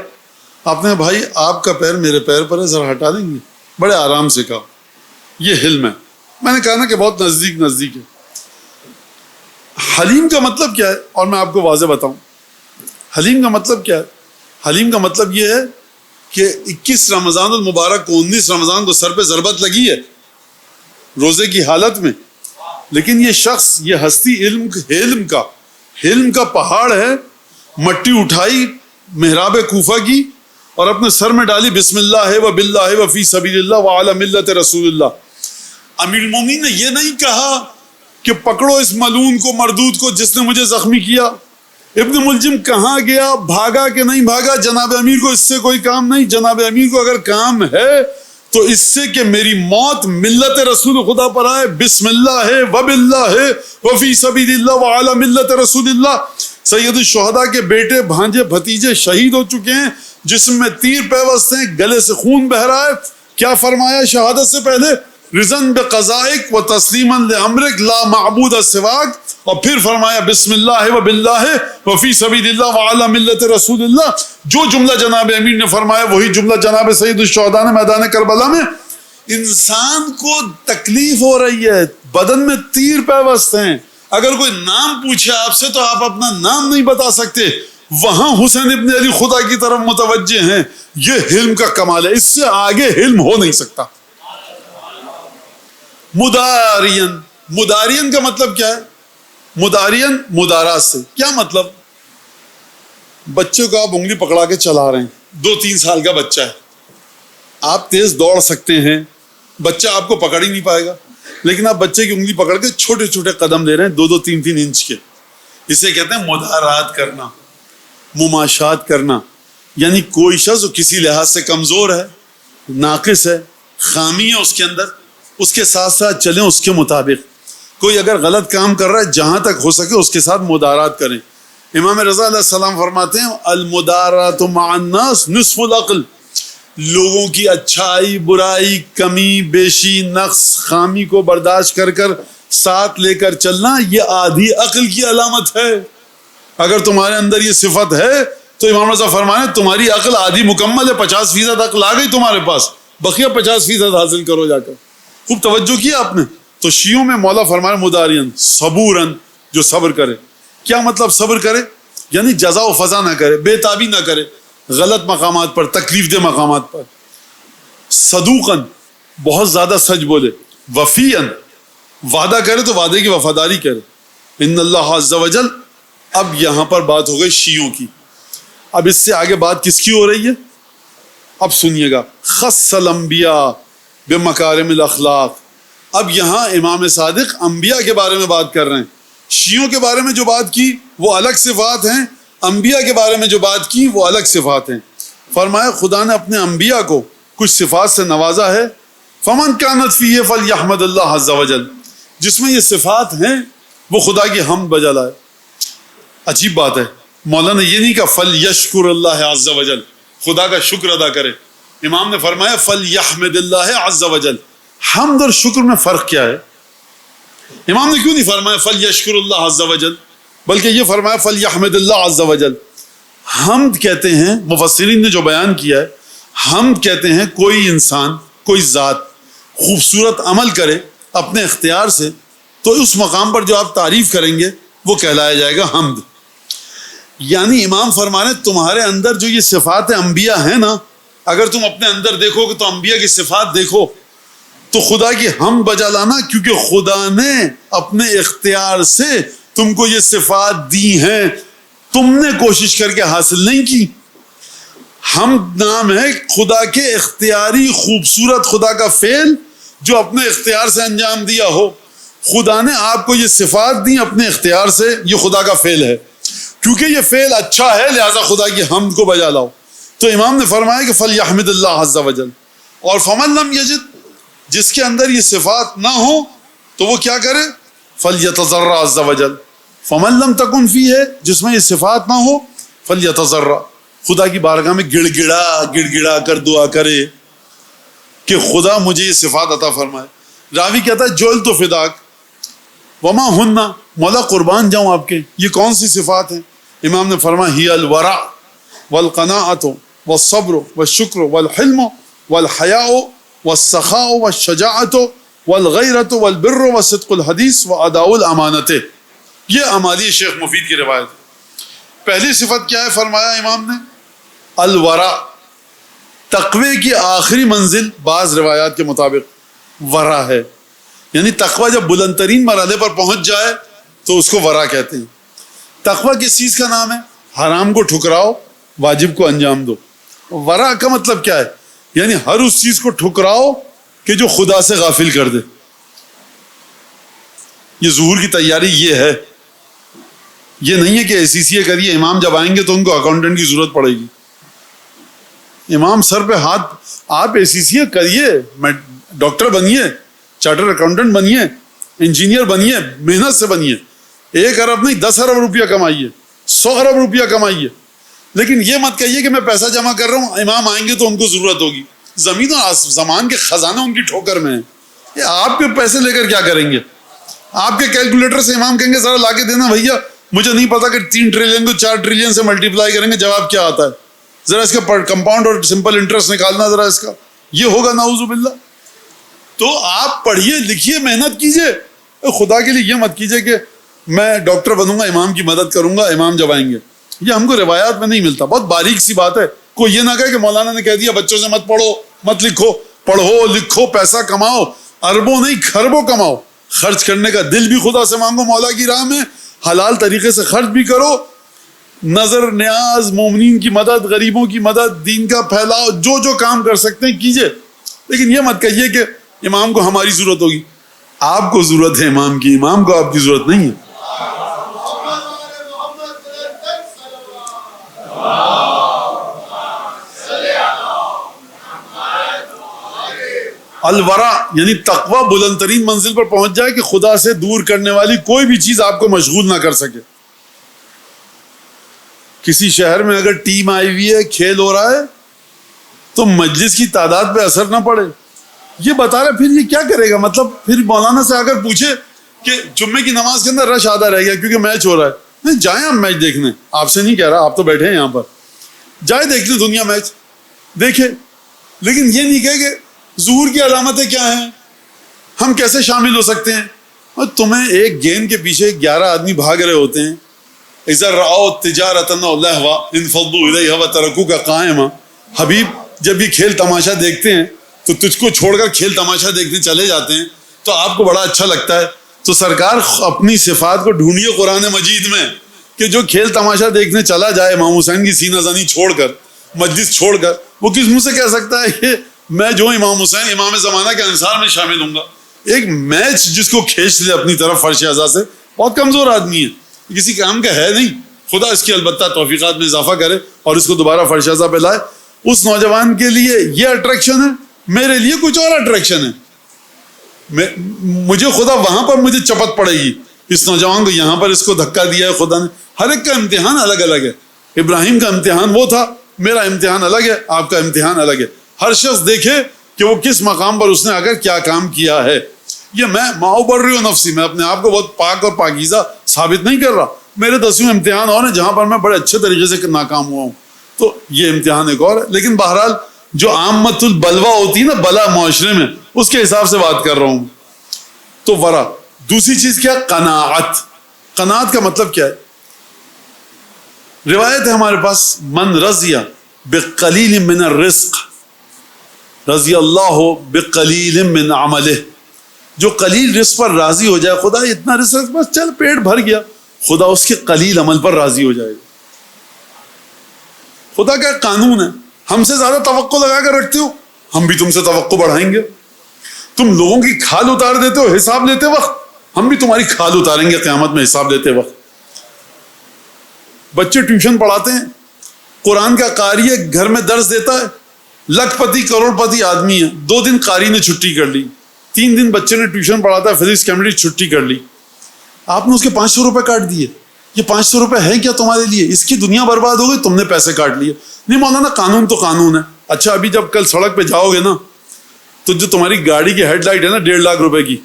A: آپ نے بھائی آپ کا پیر میرے پیر پر ہے، ذرا ہٹا دیں گے. بڑے آرام سے کہا. یہ حلم ہے. میں نے کہا نا کہ بہت نزدیک ہے. حلیم کا مطلب کیا ہے؟ اور میں آپ کو واضح بتاؤں حلیم کا مطلب کیا ہے. حلیم کا مطلب یہ ہے کہ 21 رمضان المبارک کو 19 رمضان کو سر پہ ضربت لگی ہے روزے کی حالت میں، لیکن یہ شخص، یہ ہستی حلم کا پہاڑ ہے، مٹی اٹھائی محراب کوفہ کی اور اپنے سر میں ڈالی، بسم اللہ و باللہ و فی سبیل اللہ وعلی ملت رسول اللہ. امیر المومنین نے یہ نہیں کہا کہ پکڑو اس ملعون کو، مردود کو، جس نے مجھے زخمی کیا. ابن ملجم کہاں گیا، بھاگا کہ نہیں بھاگا؟ جناب امیر کو اس سے کوئی کام نہیں. جناب امیر کو اگر کام ہے تو اس سے کہ میری موت ملت رسول خدا پر آئے، بسم اللہ و باللہ و فی سبیل اللہ وعلی ملت رسول اللہ. سید الشہداء کے بیٹے، بھانجے، بھتیجے شہید ہو چکے ہیں، جسم میں تیر پیوست ہیں، گلے سے خون بہ رہا ہے. کیا فرمایا شہادت سے پہلے؟ رضن بقضائک و تسلیما لامرک لا معبود سواک. اور پھر فرمایا بسم اللہ و باللہ و فی سبیل اللہ وعلی ملت رسول اللہ. جو جملہ جناب امیر نے فرمایا وہی جملہ جناب سید الشہداء نے میدان کربلا میں. انسان کو تکلیف ہو رہی ہے، بدن میں تیر پیوست ہیں، اگر کوئی نام پوچھے آپ سے تو آپ اپنا نام نہیں بتا سکتے. وہاں حسین ابن علی خدا کی طرف متوجہ ہیں. یہ حلم کا کمال ہے، اس سے آگے حلم ہو نہیں سکتا. مدارین کا مطلب کیا ہے؟ مدارین مدارات سے. کیا مطلب؟ بچے کو آپ انگلی پکڑا کے چلا رہے ہیں، 2-3 سال کا بچہ ہے، آپ تیز دوڑ سکتے ہیں، بچہ آپ کو پکڑ ہی نہیں پائے گا، لیکن آپ بچے کی انگلی پکڑ کے چھوٹے چھوٹے قدم لے رہے ہیں 2-2, 3-3 انچ کے. اسے کہتے ہیں مدارات کرنا، مماشات کرنا. یعنی کوئی شخص کسی لحاظ سے کمزور ہے، ناقص ہے، خامی ہے اس کے اندر، اس کے ساتھ ساتھ چلیں اس کے مطابق. کوئی اگر غلط کام کر رہا ہے، جہاں تک ہو سکے اس کے ساتھ مدارات کریں. امام رضا علیہ السلام فرماتے ہیں المدارات مع الناس نصف العقل، لوگوں کی اچھائی برائی کمی بیشی نقص خامی کو برداشت کر کر ساتھ لے کر چلنا یہ آدھی عقل کی علامت ہے۔ اگر تمہارے اندر یہ صفت ہے تو امام رضا فرمانے تمہاری عقل آدھی مکمل ہے، 50% عقل آ گئی تمہارے پاس، بقیہ 50% حاصل کرو جا کر۔ خوب توجہ کیا آپ نے۔ تو شیعوں میں مولا فرمانے مدارین صبورن، جو صبر کرے۔ کیا مطلب صبر کرے؟ یعنی جزا و فضا نہ کرے، بے تابی نہ کرے غلط مقامات پر، تکلیف دہ مقامات پر۔ صدوقن، بہت زیادہ سچ بولے۔ وفیاً، وعدہ کرے تو وعدے کی وفاداری کرے۔ ان اللہ عز وجل، اب یہاں پر بات ہو گئی شیعوں کی، اب اس سے آگے بات کس کی ہو رہی ہے؟ اب سنیے گا، خص الانبیاء بمکارم الاخلاق۔ اب یہاں امام صادق انبیاء کے بارے میں بات کر رہے ہیں۔ شیعوں کے بارے میں جو بات کی وہ الگ صفات ہیں، انبیاء کے بارے میں جو بات کی وہ الگ صفات ہیں۔ فرمایا خدا نے اپنے انبیاء کو کچھ صفات سے نوازا ہے۔ فمن کانت فیہ فلیحمد اللہ عز وجل، جس میں یہ صفات ہیں وہ خدا کی حمد بجا لائے۔ عجیب بات ہے، مولانا یہ نہیں کہا فلیشکر اللہ عز وجل، خدا کا شکر ادا کرے۔ امام نے فرمایا فلیحمد اللہ عز وجل۔ حمد اور شکر میں فرق کیا ہے؟ امام نے کیوں نہیں فرمایا فلیشکر اللہ عز وجل، بلکہ یہ فرمایا فلیحمد اللہ عز وجل؟ حمد کہتے ہیں، مفسرین نے جو بیان کیا ہے، حمد کہتے ہیں کوئی انسان، کوئی ذات خوبصورت عمل کرے اپنے اختیار سے، تو اس مقام پر جو آپ تعریف کریں گے وہ کہلایا جائے گا حمد۔ یعنی امام فرما رہے ہیں تمہارے اندر جو یہ صفات انبیاء ہیں نا، اگر تم اپنے اندر دیکھو گے تو انبیاء کی صفات دیکھو تو خدا کی حمد بجا لانا، کیونکہ خدا نے اپنے اختیار سے تم کو یہ صفات دی ہیں، تم نے کوشش کر کے حاصل نہیں کی۔ حمد نام ہے خدا کے اختیاری خوبصورت خدا کا فعل جو اپنے اختیار سے انجام دیا ہو۔ خدا نے آپ کو یہ صفات دی اپنے اختیار سے، یہ خدا کا فعل ہے، کیونکہ یہ فعل اچھا ہے لہذا خدا کی حمد کو بجا لاؤ۔ تو امام نے فرمایا کہ فلیحمد اللہ عز وجل۔ اور فمن لم یجد، جس کے اندر یہ صفات نہ ہو تو وہ کیا کرے؟ فلیتضرع عز وجل۔ فمن لم تکن فیہ، جس میں یہ صفات نہ ہو، فلیتضرع، خدا کی بارگاہ میں گڑ گڑا کر دعا کرے کہ خدا مجھے یہ صفات عطا فرمائے۔ راوی کہتا ہے جعلت فداک وما ہننا، مولا قربان جاؤں آپ کے، یہ کون سی صفات ہیں؟ امام نے فرمایا ہی الورع والقناعۃ والصبر والشکر والحلم والحیاء والسخاء والشجاعۃ والغیرۃ والبر وصدق الحدیث واداء الامانۃ۔ یہ امالی شیخ مفید کی روایت ہے۔ پہلی صفت کیا ہے فرمایا امام نے؟ الورع، تقوی کی آخری منزل بعض روایات کے مطابق ورع ہے، یعنی تقوی جب بلند ترین مرحلے پر پہنچ جائے تو اس کو ورع کہتے ہیں۔ تقوی کس چیز کا نام ہے؟ حرام کو ٹھکراؤ، واجب کو انجام دو۔ ورع کا مطلب کیا ہے؟ یعنی ہر اس چیز کو ٹھکراؤ کہ جو خدا سے غافل کر دے۔ یہ ظہور کی تیاری یہ ہے، یہ نہیں ہے کہ ACCA کریے، امام جب آئیں گے تو ان کو اکاؤنٹنٹ کی ضرورت پڑے گی۔ امام سر پہ ہاتھ، آپ ACCA کریے، ڈاکٹر بنیے، چارٹر اکاؤنٹنٹ بنیے، انجینئر بنیے، محنت سے بنیے، 1 ارب نہیں 10 ارب روپیہ کمائیے، 100 ارب روپیہ کمائیے، لیکن یہ مت کہیے کہ میں پیسہ جمع کر رہا ہوں، امام آئیں گے تو ان کو ضرورت ہوگی۔ زمین و زمان کے خزانے ان کی ٹھوکر میں ہیں، یہ آپ کے پیسے لے کر کیا کریں گے؟ آپ کے کیلکولیٹر سے امام کہیں گے ذرا لا کے دینا بھیا، مجھے نہیں پتا کہ 3 ٹریلین کو 4 ٹریلین سے ملٹیپلائی کریں گے جواب کیا آتا ہے، ذرا اس کا کمپاؤنڈ اور سمپل انٹرسٹ نکالنا ذرا اس کا، یہ ہوگا نعوذ باللہ۔ تو آپ پڑھیے لکھیے محنت کیجیے، خدا کے لیے یہ مت کیجیے کہ میں ڈاکٹر بنوں گا امام کی مدد کروں گا امام جب آئیں گے، یہ ہم کو روایات میں نہیں ملتا۔ بہت باریک سی بات ہے، کوئی یہ نہ کہے کہ مولانا نے کہہ دیا بچوں سے مت پڑھو مت لکھو، پڑھو لکھو پیسہ کماؤ، اربوں نہیں کھربوں کماؤ، خرچ کرنے کا دل بھی خدا سے مانگو مولا کی راہ میں، حلال طریقے سے خرچ بھی کرو، نظر نیاز مومنین کی مدد، غریبوں کی مدد، دین کا پھیلاؤ، جو جو کام کر سکتے ہیں کیجئے، لیکن یہ مت کہیے کہ امام کو ہماری ضرورت ہوگی۔ آپ کو ضرورت ہے امام کی، امام کو آپ کی ضرورت نہیں ہے۔ الورع یعنی تقوی بلند ترین منزل پر پہنچ جائے کہ خدا سے دور کرنے والی کوئی بھی چیز آپ کو مشغول نہ کر سکے۔ کسی شہر میں اگر ٹیم آئی ہوئی ہے, کھیل ہو رہا ہے, تو مجلس کی تعداد پہ اثر نہ پڑے. یہ بتا رہے پھر یہ کیا کرے گا؟ مطلب پھر مولانا سے اگر پوچھے کہ جمعے کی نماز کے اندر رش آدھا رہ گیا کیونکہ میچ ہو رہا ہے, نہیں جائیں آپ میچ دیکھنے, آپ سے نہیں کہہ رہا, آپ تو بیٹھے ہیں یہاں پر, جائے دیکھ لیں دنیا میچ دیکھے, لیکن یہ نہیں کہے کہ ظہور کی علامتیں کیا ہیں, ہم کیسے شامل ہو سکتے ہیں. اور تمہیں ایک گیند کے پیچھے 11 آدمی بھاگ رہے ہوتے ہیں, اذا رأوا تجارۃ او لہوا انفضوا الیہا وترکوک قائما. حبیب جب یہ کھیل تماشا دیکھتے ہیں تو تجھ کو چھوڑ کر کھیل تماشا دیکھنے چلے جاتے ہیں, تو آپ کو بڑا اچھا لگتا ہے. تو سرکار اپنی صفات کو ڈھونڈیے قرآن مجید میں کہ جو کھیل تماشا دیکھنے چلا جائے امام حسین کی سینہ زنی چھوڑ کر, مجلس چھوڑ کر, وہ کس منہ سے کہہ سکتا ہے کہ میں جو امام حسین امام زمانہ کے انصار میں شامل ہوں گا. ایک میچ جس کو کھینچ لے اپنی طرف فرش اعضاء سے, بہت کمزور آدمی ہے, کسی کام کا ہے نہیں. خدا اس کی البتہ توفیقات میں اضافہ کرے اور اس کو دوبارہ فرش اعضاء پہ لائے. اس نوجوان کے لیے یہ اٹریکشن ہے, میرے لیے کچھ اور اٹریکشن ہے. مجھے خدا وہاں پر مجھے چپت پڑے گی, اس نوجوان کو یہاں پر اس کو دھکا دیا ہے خدا نے. ہر ایک کا امتحان الگ الگ ہے. ابراہیم کا امتحان وہ تھا, میرا امتحان الگ ہے, آپ کا امتحان الگ ہے. ہر شخص دیکھے کہ وہ کس مقام پر اس نے اگر کیا کام کیا ہے. یہ میں ماؤ بڑھ رہی ہوں نفسی, میں اپنے آپ کو بہت پاک اور پاکیزہ ثابت نہیں کر رہا. میرے 10 امتحان اور ہیں جہاں پر میں بڑے اچھے طریقے سے ناکام ہوا ہوں, تو یہ امتحان ایک اور ہے. لیکن بہرحال جو عامت البلوا ہوتی ہے نا, بلا معاشرے میں, اس کے حساب سے بات کر رہا ہوں. تو ورا دوسری چیز کیا؟ قناعت. قناعت کا مطلب کیا ہے؟ روایت ہے ہمارے پاس, من رضی بقلیل من الرزق رضی اللہ بقلیل من عملہ. جو قلیل رزق پر راضی ہو جائے, خدا اتنا رزق بس چل پیٹ بھر گیا, خدا اس کے قلیل عمل پر راضی ہو جائے گا. خدا کا قانون ہے, ہم سے زیادہ توقع لگا کر رکھتے ہو, ہم بھی تم سے توقع بڑھائیں گے. تم لوگوں کی کھال اتار دیتے ہو حساب لیتے وقت, ہم بھی تمہاری کھال اتاریں گے قیامت میں حساب لیتے وقت. بچے ٹیوشن پڑھاتے ہیں, قرآن کا قاری ہے, گھر میں درس دیتا ہے, لکھ پتی کروڑ پتی آدمی ہے, 2 دن قاری نے چھٹی کر لی, 3 دن بچے نے ٹیوشن پڑھاتا ہے, فزکس کیمسٹری چھٹی کر لی, آپ نے اس کے 500 روپے کاٹ دیے. یہ 500 روپے ہے کیا تمہارے لیے؟ اس کی دنیا برباد ہو گئی, تم نے پیسے کاٹ لیے. نہیں مولانا, قانون تو قانون ہے. اچھا ابھی جب کل سڑک پہ جاؤ گے نا, تو جو تمہاری گاڑی کی ہیڈ لائٹ ہے نا 1.5 لاکھ روپے کی,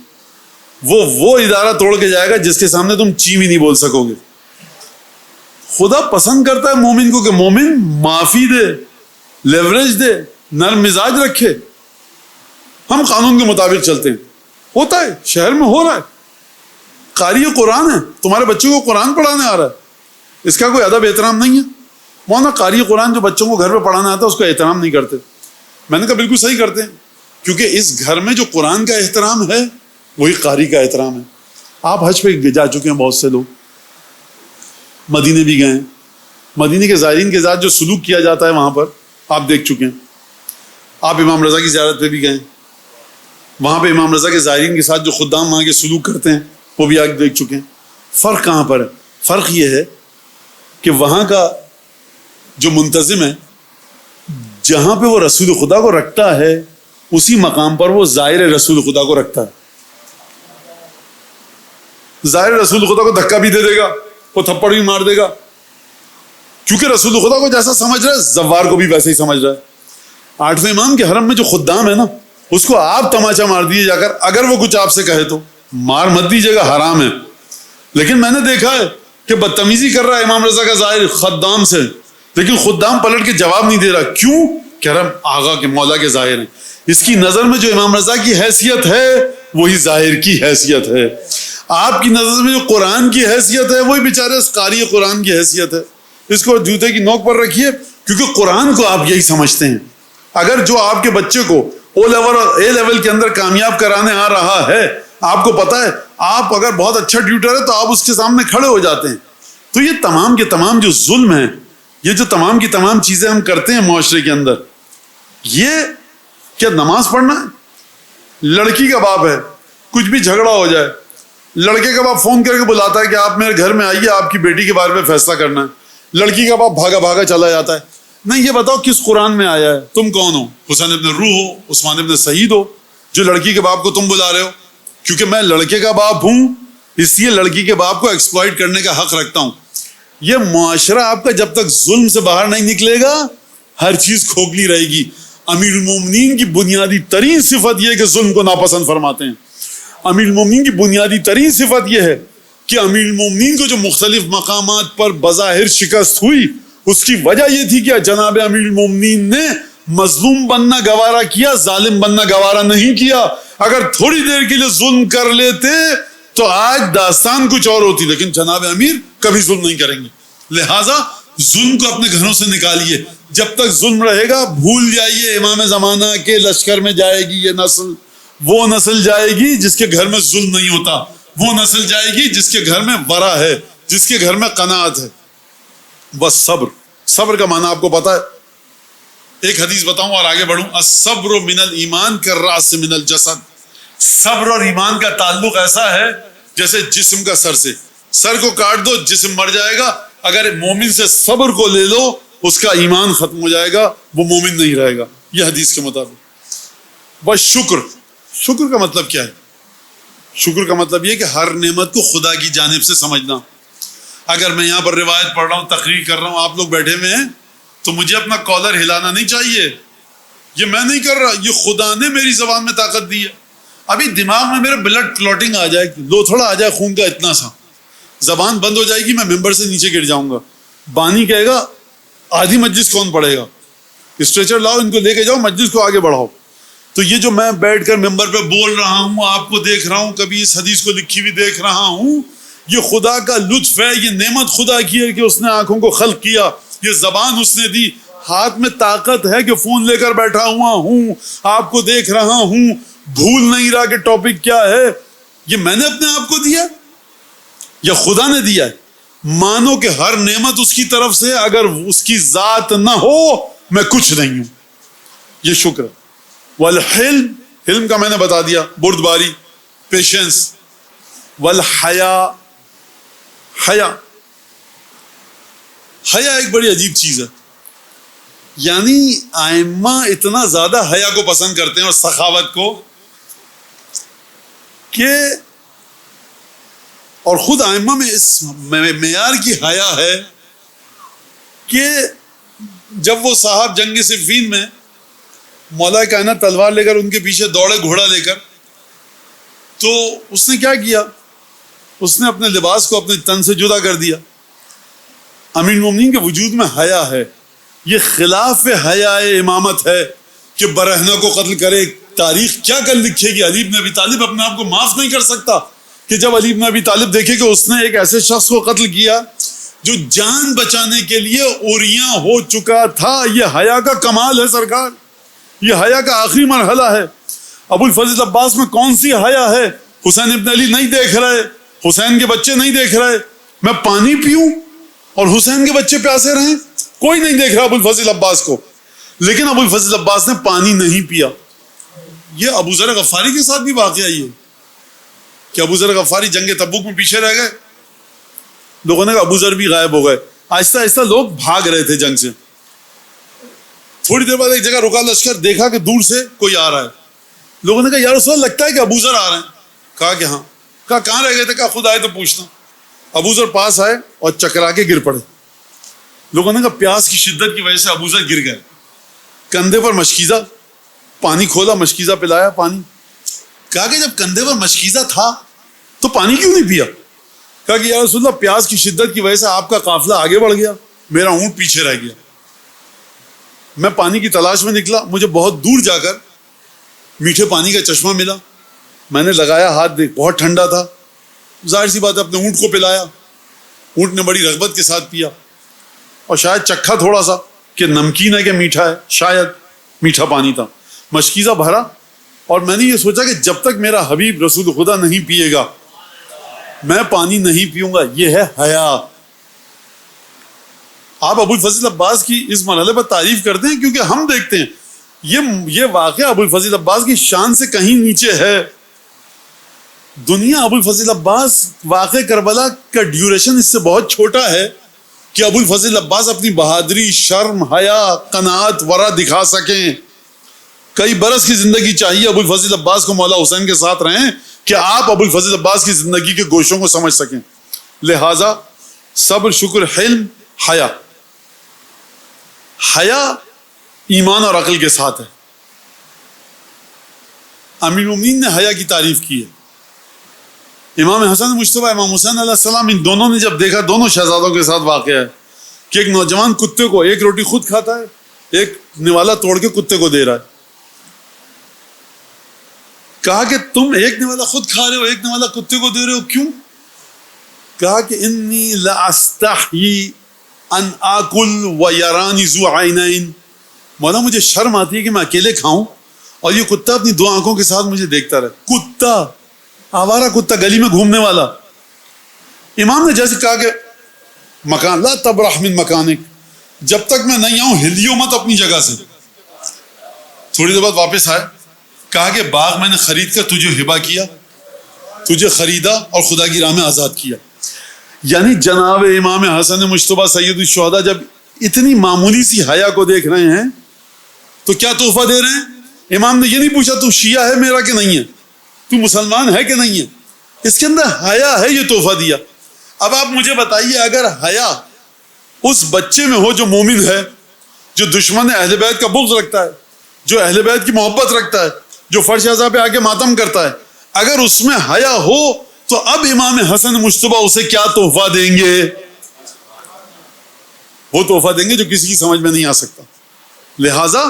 A: وہ ادارہ توڑ کے جائے گا جس کے سامنے تم چی بھی نہیں بول سکو گے. خدا پسند کرتا ہے مومن کو کہ مومن معافی دے, لیوریج دے, نرم مزاج رکھے. ہم قانون کے مطابق چلتے ہیں. ہوتا ہے, شہر میں ہو رہا ہے. قاری قرآن ہے, تمہارے بچوں کو قرآن پڑھانے آ رہا ہے, اس کا کوئی ادب احترام نہیں ہے. مولانا قاری قرآن جو بچوں کو گھر پہ پڑھانا آتا ہے اس کا احترام نہیں کرتے. میں نے کہا بالکل صحیح کرتے ہیں, کیونکہ اس گھر میں جو قرآن کا احترام ہے وہی قاری کا احترام ہے. آپ حج پہ جا چکے ہیں, بہت سے لوگ مدینے بھی گئے ہیں, مدینے کے زائرین کے ساتھ جو سلوک کیا جاتا ہے وہاں پر آپ دیکھ چکے ہیں. آپ امام رضا کی زیارت پہ بھی گئے ہیں, وہاں پہ امام رضا کے زائرین کے ساتھ جو خدام وہاں کے سلوک کرتے ہیں وہ بھی آپ دیکھ چکے ہیں. فرق کہاں پر ہے؟ فرق یہ ہے کہ وہاں کا جو منتظم ہے, جہاں پہ وہ رسول خدا کو رکھتا ہے اسی مقام پر وہ زائر رسول خدا کو رکھتا ہے. زائر رسول خدا کو دھکا بھی دے دے گا, وہ تھپڑ بھی مار دے گا, کیونکہ رسول خدا کو جیسا سمجھ رہا ہے زوار کو بھی ویسے ہی سمجھ رہا ہے. 8ویں امام کے حرم میں جو خدام ہے نا, اس کو آپ تماچا مار دیے جا کر, اگر وہ کچھ آپ سے کہے تو مار مت دیجیے گا, حرام ہے. لیکن میں نے دیکھا ہے کہ بدتمیزی کر رہا ہے امام رضا کا زائر خدام سے, لیکن خدام پلٹ کے جواب نہیں دے رہا. کیوں؟ کہہ رہا آغا کے مولا کے ظاہر ہیں. اس کی نظر میں جو امام رضا کی حیثیت ہے وہی ظاہر کی حیثیت ہے. آپ کی نظر میں جو قرآن کی حیثیت ہے وہی بیچارے قاری قرآن کی حیثیت ہے. اس کو جوتے کی نوک پر رکھیے, کیونکہ قرآن کو آپ یہی سمجھتے ہیں. اگر جو آپ کے بچے کو اے لیول کے اندر کامیاب کرانے آ رہا ہے, آپ کو پتا ہے آپ اگر بہت اچھا ٹیوٹر ہے تو آپ اس کے سامنے کھڑے ہو جاتے ہیں. تو یہ تمام کے تمام جو ظلم ہیں, یہ جو تمام کی تمام چیزیں ہم کرتے ہیں معاشرے کے اندر, یہ کیا نماز پڑھنا ہے؟ لڑکی کا باپ ہے, کچھ بھی جھگڑا ہو جائے, لڑکے کا باپ فون کر کے بلاتا ہے کہ آپ میرے گھر میں آئیے, آپ کی بیٹی کے بارے میں فیصلہ کرنا ہے. لڑکی کا باپ بھاگا بھاگا چلا جاتا ہے. نہیں, یہ بتاؤ کس قرآن میں آیا ہے؟ تم کون ہو؟ حسین ابن روح ہو, عثمان ابن سعید ہو, جو لڑکی کے باپ کو تم بلا رہے ہو؟ کیونکہ میں لڑکے کا باپ ہوں اس لیے لڑکی کے باپ کو ایکسپلائٹ کرنے کا حق رکھتا ہوں. یہ معاشرہ آپ کا جب تک ظلم سے باہر نہیں نکلے گا ہر چیز کھوکھلی رہے گی. امیر المومنین کی بنیادی ترین صفت یہ ہے کہ ظلم کو ناپسند فرماتے ہیں. امیر المومنین کی بنیادی ترین صفت یہ ہے کہ امیر المومنین کو جو مختلف مقامات پر بظاہر شکست ہوئی اس کی وجہ یہ تھی کہ جناب امیر المومنین نے مظلوم بننا گوارا کیا، ظالم بننا گوارا نہیں کیا. اگر تھوڑی دیر کے لیے ظلم کر لیتے تو آج داستان کچھ اور ہوتی، لیکن جناب امیر کبھی ظلم نہیں کریں گے. لہٰذا ظلم کو اپنے گھروں سے نکالیے. جب تک ظلم رہے گا بھول جائیے امام زمانہ کے لشکر میں جائے گی یہ نسل. وہ نسل جائے گی جس کے گھر میں ظلم نہیں ہوتا، وہ نسل جائے گی جس کے گھر میں ورع ہے، جس کے گھر میں قناعت ہے. بس صبر، صبر کا معنی آپ کو پتا ہے. ایک حدیث بتاؤں اور آگے بڑھوں. الصبر من الایمان کالراس من الجسد. صبر اور ایمان کا تعلق ایسا ہے جیسے جسم کا سر سے. سر کو کاٹ دو جسم مر جائے گا، اگر مومن سے صبر کو لے لو اس کا ایمان ختم ہو جائے گا، وہ مومن نہیں رہے گا. یہ حدیث کے مطابق. بس شکر، شکر کا مطلب کیا ہے؟ شکر کا مطلب یہ کہ ہر نعمت کو خدا کی جانب سے سمجھنا. اگر میں یہاں پر روایت پڑھ رہا ہوں، تقریر کر رہا ہوں، آپ لوگ بیٹھے ہوئے ہیں تو مجھے اپنا کالر ہلانا نہیں چاہیے. یہ میں نہیں کر رہا، یہ خدا نے میری زبان میں طاقت دی ہے. ابھی دماغ میں میرے بلڈ کلوٹنگ آ جائے، لو تھوڑا آ جائے خون کا اتنا سا، زبان بند ہو جائے گی، میں ممبر سے نیچے گر جاؤں گا. بانی کہے گا آدھی مجلس کون پڑھے گا، اسٹریچر لاؤ، ان کو لے کے جاؤ، مجلس کو آگے بڑھاؤ. تو یہ جو میں بیٹھ کر ممبر پہ بول رہا ہوں، آپ کو دیکھ رہا ہوں، کبھی اس حدیث کو لکھی ہوئی دیکھ رہا ہوں، یہ خدا کا لطف ہے، یہ نعمت خدا کی ہے کہ اس نے آنکھوں کو خلق کیا، یہ زبان اس نے دی، ہاتھ میں طاقت ہے کہ فون لے کر بیٹھا ہوا ہوں، آپ کو دیکھ رہا ہوں، بھول نہیں رہا کہ ٹاپک کیا ہے. یہ میں نے اپنے آپ کو دیا یا خدا نے دیا ہے؟ مانو کہ ہر نعمت اس کی طرف سے، اگر اس کی ذات نہ ہو میں کچھ نہیں ہوں. یہ شکر ہے. والحلم، حلم کا میں نے بتا دیا، بردباری، پیشنس. والحیا، حیا، حیا ایک بڑی عجیب چیز ہے. یعنی ائمہ اتنا زیادہ حیا کو پسند کرتے ہیں اور سخاوت کو کہ، اور خود ائمہ میں اس معیار کی حیا ہے کہ جب وہ صاحب جنگ صفین میں مولا کائنات تلوار لے کر ان کے پیچھے دوڑے گھوڑا لے کر، تو اس نے کیا کیا؟ اس نے اپنے لباس کو اپنے تن سے جدا کر دیا. امیر المومنین کے وجود میں حیا ہے. یہ خلاف حیا امامت ہے کہ برہنہ کو قتل کرے. تاریخ کیا کر لکھے گی؟ علی بن ابی طالب اپنے آپ کو معاف نہیں کر سکتا کہ جب علی بن ابی طالب دیکھے کہ اس نے ایک ایسے شخص کو قتل کیا جو جان بچانے کے لیے اوریاں ہو چکا تھا. یہ حیا کا کمال ہے سرکار، یہ حیا کا آخری مرحلہ ہے. ابو الفضل عباس میں کون سی حیا ہے؟ حسین ابن علی نہیں دیکھ رہے، حسین کے بچے نہیں دیکھ رہے، میں پانی پیوں اور حسین کے بچے پیاسے رہیں؟ کوئی نہیں دیکھ رہا ابو الفضل عباس کو. لیکن ابو الفضل عباس نے پانی نہیں پیا. یہ ابو ذر غفاری کے ساتھ بھی واقعہ ہی ہے کہ ابو ذر غفاری جنگ تبوک میں پیچھے رہ گئے. لوگوں نے کہا ابو ذر بھی غائب ہو گئے. آہستہ آہستہ لوگ بھاگ رہے تھے جنگ سے. تھوڑی دیر بعد ایک جگہ رکا لشکر، دیکھا کہ دور سے کوئی آ رہا ہے. لوگوں نے کہا یا رسول اللہ لگتا ہے کہ ابو ذر آ رہے ہیں. کہا کہ ہاں. کہا کہاں رہ گئے تھے؟ کہا خود آئے تو پوچھنا. ابو ذر پاس آئے اور چکرا کے گر پڑے. لوگوں نے کہا پیاس کی شدت کی وجہ سے ابو ذر گر گئے. کندھے پر مشکیزہ، پانی کھولا، مشکیزہ پلایا پانی. کہا کہ جب کندھے پر مشکیزہ تھا تو پانی کیوں نہیں پیا؟ کہا کہ یا رسول اللہ پیاس کی شدت کی وجہ سے آپ کا قافلہ آگے بڑھ گیا، میرا اونٹ پیچھے رہ گیا. میں پانی کی تلاش میں نکلا، مجھے بہت دور جا کر میٹھے پانی کا چشمہ ملا. میں نے لگایا ہاتھ، دیکھ بہت ٹھنڈا تھا. ظاہر سی بات ہے اپنے اونٹ کو پلایا. اونٹ نے بڑی رغبت کے ساتھ پیا اور شاید چکھا تھوڑا سا کہ نمکین ہے کہ میٹھا ہے، شاید میٹھا پانی تھا. مشکیزہ بھرا اور میں نے یہ سوچا کہ جب تک میرا حبیب رسول خدا نہیں پیے گا میں پانی نہیں پیوں گا. یہ ہے حیا. آپ ابو الفضل عباس کی اس مرحلے پر تعریف کرتے ہیں کیونکہ ہم دیکھتے ہیں یہ واقعہ ابو الفضل عباس کی شان سے کہیں نیچے ہے. دنیا ابو الفضل عباس واقع کربلا کا ڈیوریشن اس سے بہت چھوٹا ہے کہ ابو الفضل عباس اپنی بہادری، شرم، حیا، قناعت، ورع دکھا سکیں. کئی برس کی زندگی چاہیے ابو الفضل عباس کو مولا حسین کے ساتھ رہیں کہ آپ ابو الفضل عباس کی زندگی کے گوشوں کو سمجھ سکیں. لہٰذا صبر، شکر، حلم، حیا. حیا ایمان اور عقل کے ساتھ ہے. امیر المومنین نے حیا کی تعریف کی ہے. امام حسن مجتبیٰ، امام حسین علیہ السلام، ان دونوں نے جب دیکھا، دونوں شہزادوں کے ساتھ واقعہ ہے کہ ایک نوجوان کتے کو ایک روٹی خود کھاتا ہے، ایک نوالا توڑ کے کتے کو دے رہا ہے. کہا کہ تم ایک نوالا خود کھا رہے ہو، ایک نوالا کتے کو دے رہے ہو، کیوں؟ کہا کہ انی لاستحیی ان آکل ویرانی ذو عینین. مولا مجھے شرم آتی ہے کہ میں اکیلے کھاؤں اور یہ کتا اپنی دو آنکھوں کے ساتھ مجھے دیکھتا رہے. کتا، آوارہ کتا، گلی میں گھومنے والا. امام نے جیسے کہا کہ مکان لا تبرح من مکانک، جب تک میں نہیں آؤں ہلیو مت اپنی جگہ سے. تھوڑی دیر بعد واپس آئے، کہا کہ باغ میں نے خرید کر تجھے ہبہ کیا، تجھے خریدا اور خدا کی راہ میں آزاد کیا. یعنی جناب امام حسن مجتبیٰ سید الشہداء جب اتنی معمولی سی حیا کو دیکھ رہے ہیں تو کیا تحفہ دے رہے ہیں؟ امام نے یہ نہیں پوچھا تو شیعہ ہے میرا کہ نہیں ہے، تو مسلمان ہے کہ نہیں ہے، اس کے اندر حیا ہے، یہ تحفہ دیا. اب آپ مجھے بتائیے، اگر حیا اس بچے میں ہو جو مومن ہے، جو دشمن اہل بیت کا بغض رکھتا ہے، جو اہل بیت کی محبت رکھتا ہے، جو فرش اعضاء پہ آ کے ماتم کرتا ہے، اگر اس میں حیا ہو تو اب امام حسن مجتبیٰ اسے کیا تحفہ دیں گے؟ وہ تحفہ دیں گے جو کسی کی سمجھ میں نہیں آ سکتا. لہٰذا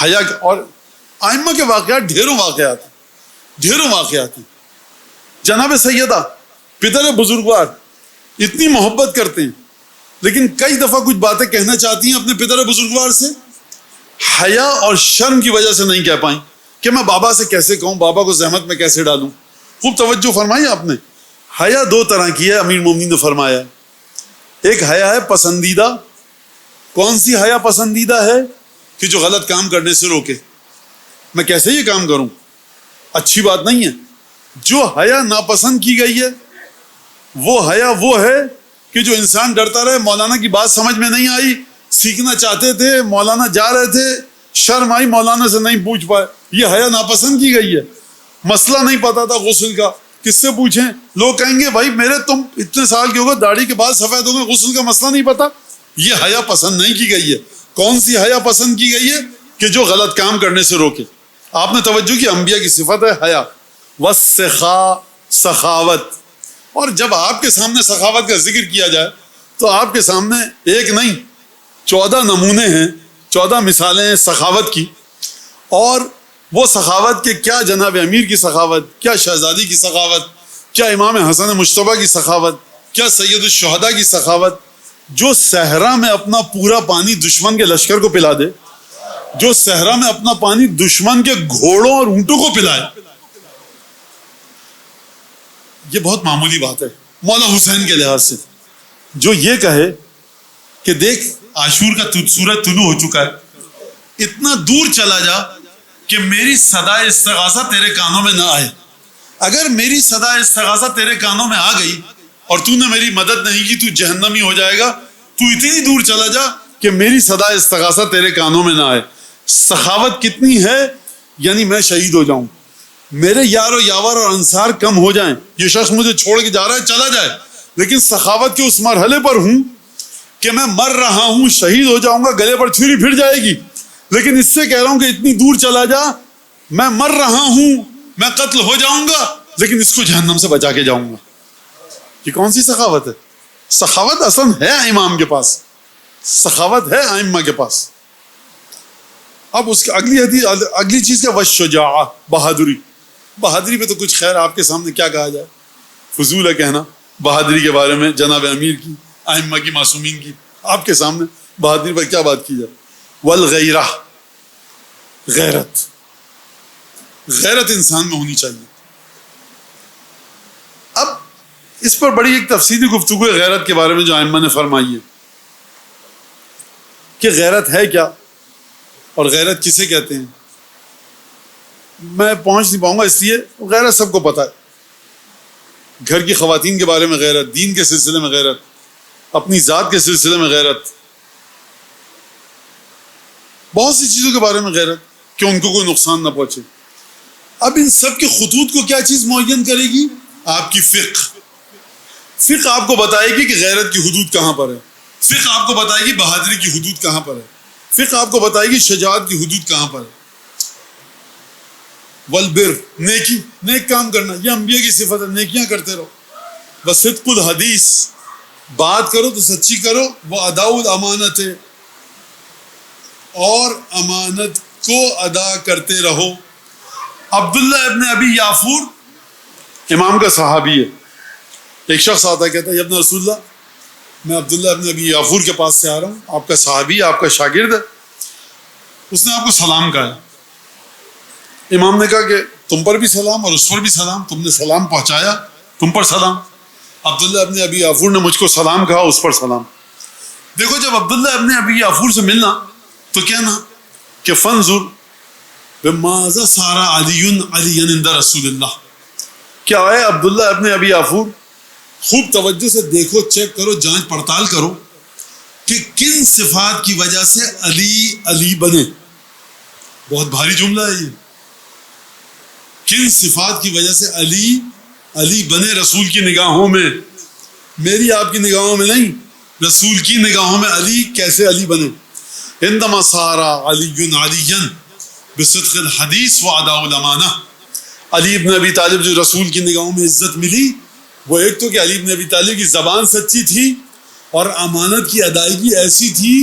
A: حیا. اور ائمہ کے واقعات ڈھیروں واقعات ہیں. جناب سیدہ پدر بزرگوار اتنی محبت کرتے ہیں لیکن کئی دفعہ کچھ باتیں کہنا چاہتی ہیں اپنے پدر بزرگوار سے، حیا اور شرم کی وجہ سے نہیں کہہ پائیں کہ میں بابا سے کیسے کہوں، بابا کو زحمت میں کیسے ڈالوں. خوب توجہ فرمائی آپ نے. حیا دو طرح کی ہے، امیر المومنین نے فرمایا. ایک حیا ہے پسندیدہ. کون سی حیا پسندیدہ ہے؟ کہ جو غلط کام کرنے سے روکے. میں کیسے یہ کام کروں؟ اچھی بات نہیں ہے. جو حیا ناپسند کی گئی ہے وہ حیا وہ ہے کہ جو انسان ڈرتا رہے، مولانا کی بات سمجھ میں نہیں آئی، سیکھنا چاہتے تھے، مولانا جا رہے تھے، شرم آئی، مولانا سے نہیں پوچھ پائے، یہ حیا ناپسند کی گئی ہے. مسئلہ نہیں پتا تھا غسل کا، کس سے پوچھیں؟ لوگ کہیں گے بھائی میرے تم اتنے سال کے ہو گئے، داڑھی کے بال سفید ہو گئے، غسل کا مسئلہ نہیں پتا. یہ حیا پسند نہیں کی گئی ہے. کون سی حیا پسند کی گئی ہے؟ کہ جو غلط کام کرنے سے روکے. آپ نے توجہ کی، انبیاء کی صفت ہے حیا. والسخاء، سخاوت. اور جب آپ کے سامنے سخاوت کا ذکر کیا جائے تو آپ کے سامنے ایک نہیں 14 نمونے ہیں، 14 مثالیں ہیں سخاوت کی. اور وہ سخاوت کے کیا جناب امیر کی سخاوت، کیا شہزادی کی سخاوت، کیا امام حسن مجتبیٰ کی سخاوت، کیا سید الشہداء کی سخاوت. جو صحرا میں اپنا پورا پانی دشمن کے لشکر کو پلا دے، جو صحرا میں اپنا پانی دشمن کے گھوڑوں اور اونٹوں کو پلائے، یہ بہت معمولی بات ہے مولا حسین کے لحاظ سے. جو یہ کہے کہ دیکھ عاشور کا سورج طلوع ہو چکا ہے، اتنا دور چلا جا کہ میری صدا استغاثہ تیرے کانوں میں نہ آئے. اگر میری صدا استغاثہ تیرے کانوں میں آ گئی اور تو نے میری مدد نہیں کی، تو جہنمی ہو جائے گا. تو اتنی دور چلا جا کہ میری صدا استغاثہ تیرے کانوں میں نہ آئے. سخاوت کتنی ہے؟ یعنی میں شہید ہو جاؤں، میرے یار و یاور اور انصار کم ہو جائیں، یہ شخص مجھے چھوڑ کے جا رہا ہے چلا جائے، لیکن سخاوت کے اس مرحلے پر ہوں کہ میں مر رہا ہوں، شہید ہو جاؤں گا، گلے پر چھری پھر جائے گی، لیکن اس سے کہہ رہا ہوں کہ اتنی دور چلا جا، میں مر رہا ہوں، میں قتل ہو جاؤں گا، لیکن اس کو جہنم سے بچا کے جاؤں گا. یہ کون سی سخاوت ہے؟ سخاوت اصلا ہے امام کے پاس، سخاوت ہے ائمہ کے پاس. اب اس کے اگلی چیز کیا؟ والشجاعہ، بہادری. بہادری پہ تو کچھ خیر آپ کے سامنے کیا کہا جائے، فضول ہے کہنا بہادری کے بارے میں، جناب امیر کی، ائمہ کی، معصومین کی. آپ کے سامنے بہادری پر کیا بات کی جائے؟ والغیرہ، غیرت. غیرت انسان میں ہونی چاہیے. اب اس پر بڑی ایک تفصیلی گفتگو ہے غیرت کے بارے میں جو ائمہ نے فرمائی ہے کہ غیرت ہے کیا اور غیرت کسے کہتے ہیں. میں پہنچ نہیں پاؤں گا، اس لیے غیرت سب کو پتہ ہے. گھر کی خواتین کے بارے میں غیرت، دین کے سلسلے میں غیرت، اپنی ذات کے سلسلے میں غیرت، بہت سی چیزوں کے بارے میں غیرت کہ ان کو کوئی نقصان نہ پہنچے. اب ان سب کے خطوط کو کیا چیز معین کرے گی؟ آپ کی فقہ. فقہ آپ کو بتائے گی کہ غیرت کی حدود کہاں پر ہے، فقہ آپ کو بتائے گی بہادری کی حدود کہاں پر ہے، فقہ آپ کو بتائے گی شجاعت کی حدود کہاں پر ہے۔ والبر، نیکی، نیک کام کرنا، یہ انبیاء کی صفت ہے، نیکیاں کرتے رہو۔ وصدق الحدیث، بات کرو تو سچی کرو، وہ اداء الامانت ہے، اور امانت کو ادا کرتے رہو۔ عبداللہ ابن ابی یافور امام کا صحابی ہے۔ ایک شخص آتا ہے، کہتا ہے یا ابن رسول اللہ، میں عبداللہ ابن ابی یافور کے پاس سے آ رہا ہوں، آپ کا صحابی ہے، آپ کا شاگرد ہے، اس نے آپ کو سلام کہا ہے۔ امام نے کہا کہ تم پر بھی سلام اور اس پر بھی سلام، تم نے سلام پہنچایا، تم پر سلام۔ عبداللہ ابن ابی یافور نے مجھ کو سلام کہا، اس پر سلام۔ دیکھو جب عبداللہ ابن ابی یافور سے ملنا تو کہنا کہ فنظر بماذا صار علی عند رسول اللہ، کیا ہے عبداللہ ابن ابی یافور، خوب توجہ سے دیکھو، چیک کرو، جانچ پڑتال کرو کہ کن صفات کی وجہ سے علی علی بنے۔ بہت بھاری جملہ ہے یہ، کن صفات کی وجہ سے علی علی بنے رسول کی نگاہوں میں، میری آپ کی نگاہوں میں نہیں، رسول کی نگاہوں میں علی کیسے علی بنے۔ عندما صار علی علیاً بصدق الحدیث واداء الامانہ، علی ابن ابی طالب جو رسول کی نگاہوں میں عزت ملی، وہ ایک تو کہ علی ابن ابی طالب کی زبان سچی تھی اور امانت کی ادائیگی ایسی تھی،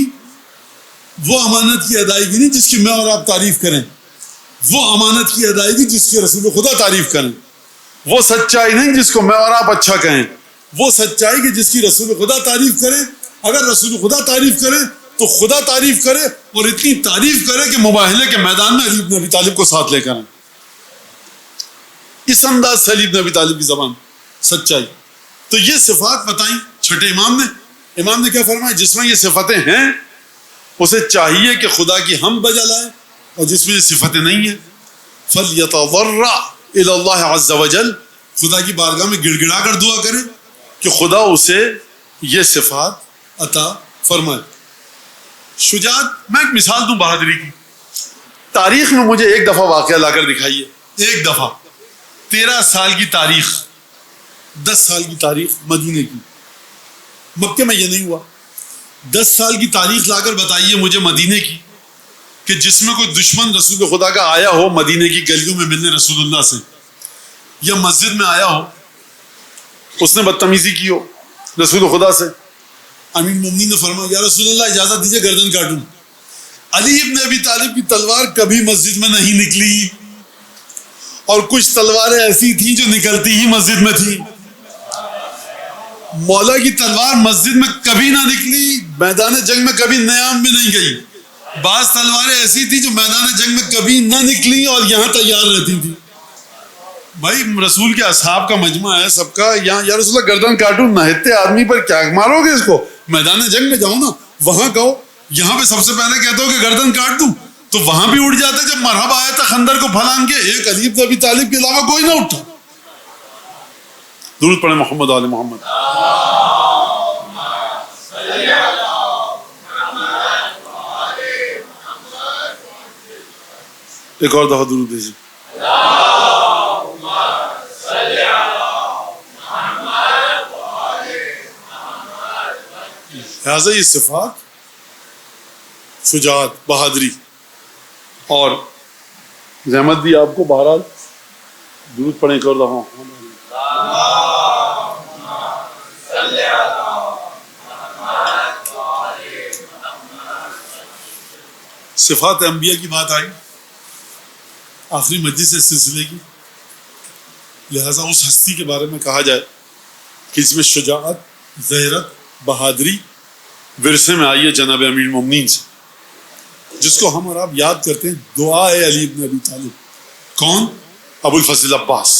A: وہ امانت کی ادائیگی نہیں جس کی میں اور آپ تعریف کریں، وہ امانت کی ادائیگی جس کی رسول خدا تعریف کریں، وہ سچائی نہیں جس کو میں اور آپ اچھا کہیں، وہ سچائی کہ جس کی رسول خدا تعریف کرے۔ اگر رسول خدا تعریف کرے تو خدا تعریف کرے، اور اتنی تعریف کرے کہ مباہلے کے میدان میں علی ابن ابی طالب کو ساتھ لے کر آئیں۔ اس انداز سے علی ابن ابی طالب کی زبان سچائی۔ تو یہ صفات بتائیں چھٹے امام نے کیا فرمایا، جس میں یہ صفتیں ہیں اسے چاہیے کہ خدا کی حمد بجا لائے، اور جس میں یہ صفتیں نہیں ہیں فَلْيَتَضَرَّعْ إِلَى اللَّهِ عَزَّ وَجَلَّ، خدا کی بارگاہ میں گڑ گڑا کر دعا کرے کہ خدا اسے یہ صفات عطا فرمائے۔ شجاعت، میں ایک مثال دوں بہادری کی، تاریخ میں مجھے ایک دفعہ واقعہ لا کر دکھائیے، ایک دفعہ 13 سال کی تاریخ، 10 سال کی تاریخ مدینے کی، مکے میں یہ نہیں ہوا، 10 سال کی تاریخ لا کر بتائیے مجھے مدینے کی، کہ جس میں کوئی دشمن رسول خدا کا آیا ہو مدینے کی گلیوں میں ملنے رسول اللہ سے، یا مسجد میں آیا ہو، اس نے بدتمیزی کی ہو رسول خدا سے، امیر المومنین نے فرمایا یا رسول اللہ اجازت دیجیے گردن کاٹوں۔ علی ابن ابی طالب کی تلوار کبھی مسجد میں نہیں نکلی، اور کچھ تلواریں ایسی تھیں جو نکلتی ہی مسجد میں تھیں۔ مولا کی تلوار مسجد میں کبھی نہ نکلی، میدان جنگ میں کبھی نیام میں نہیں گئی۔ بعض تلواریں ایسی تھیں جو میدان جنگ میں کبھی نہ نکلی اور یہاں تیار رہتی تھی۔ بھائی رسول کے اصحاب کا مجمع ہے سب کا، یہاں یا رسول اللہ گردن کاٹوں، نہتے آدمی پر کیا مارو گے اس کو؟ میدان جنگ میں جاؤ نا، وہاں کہو، یہاں پہ سب سے پہلے کہتے ہو کہ گردن کاٹ دوں، تو وہاں بھی اٹھ جاتے۔ جب مرحبا آیا تھا خندر کو پھلانگ کے، ایک علی بن ابی طالب کے علاوہ کوئی نہ اٹھا۔ درود پڑھیں محمد آل محمد۔ ایک اور دفعہ درود دیجیے۔ لہٰذا یہ صفات، شجاعت، بہادری اور زحمت بھی آپ کو، بہرحال درود پڑھیں ایک اور دفعہ۔ صفات انبیاء کی بات آئی، آخری مجلس اس سلسلے کی، لہٰذا اس ہستی کے بارے میں کہا جائے کہ اس میں شجاعت، غیرت، بہادری ورثے میں آئی ہے جناب امیر المومنین سے، جس کو ہم اور آپ یاد کرتے ہیں، دعا ہے علی ابن ابی طالب۔ کون؟ ابو الفضل عباس۔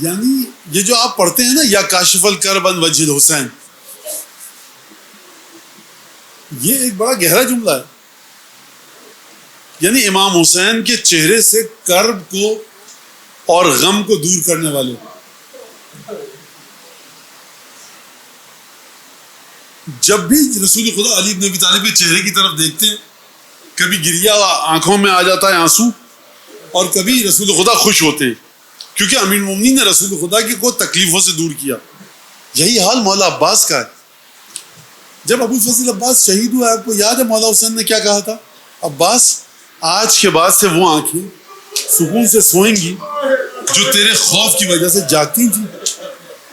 A: یعنی یہ جو آپ پڑھتے ہیں نا، یا کاشف الکرب عن وجہ الحسین، یہ ایک بڑا گہرا جملہ ہے۔ یعنی امام حسین کے چہرے سے کرب کو اور غم کو دور کرنے والے۔ جب بھی رسول خدا علی بن ابی طالب کے چہرے کی طرف دیکھتے ہیں، کبھی گریا آنکھوں میں آ جاتا ہے آنسو، اور کبھی رسول خدا خوش ہوتے ہیں کیونکہ امیر المومنین نے رسول خدا کی کو تکلیفوں سے دور کیا. یہی حال مولا عباس کا ہے. جب ابو الفضل عباس شہید ہوا، آپ کو یاد ہے مولا حسین نے کیا کہا تھا؟ عباس آج کے بعد سے وہ آنکھیں سکون سے سوئیں گی جو تیرے خوف کی وجہ سے جاگتی تھیں،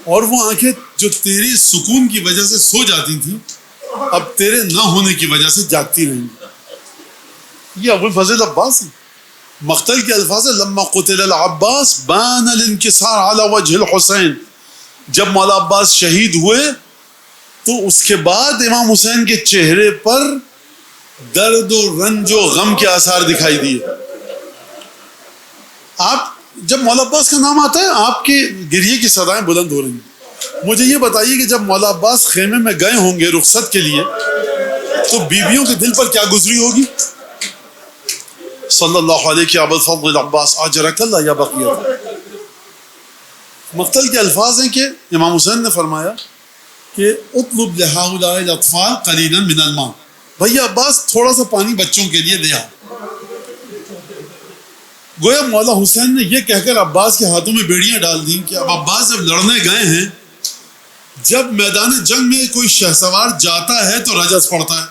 A: اور وہ آنکھیں جو تیرے سکون کی وجہ سے سو جاتی تھیں اب تیرے نہ ہونے کی وجہ سے جاگتی رہیں گی. یہ ابو الفضل عباس ہیں. مقتل کے الفاظ لما قتل العباس بان الانکسار علی وجہ الحسین. جب مولا عباس شہید ہوئے تو اس کے بعد امام حسین کے چہرے پر درد و رنج و غم کے آثار دکھائی دیے. آپ جب مولا عباس کا نام آتا ہے آپ کے گریے کی صدائیں بلند ہو رہی ہیں. مجھے یہ بتائیے کہ جب مولا عباس خیمے میں گئے ہوں گے رخصت کے لیے تو بیویوں کے دل پر کیا گزری ہوگی؟ صلی اللہ علیہ ابو الفضل عباس اجرک اللہ یا بقیہ. مقتل کے الفاظ ہیں کہ امام حسین نے فرمایا کہ اطلب لہؤلاء الاطفال قلیلا من الماء. بھیا عباس تھوڑا سا پانی بچوں کے لیے دے آؤ. گویا مولا حسین نے یہ کہہ کر عباس کے ہاتھوں میں بیڑیاں ڈال دیں کہ اب عباس جب لڑنے گئے ہیں، جب میدان جنگ میں کوئی شہسوار جاتا ہے تو رجس پڑتا ہے.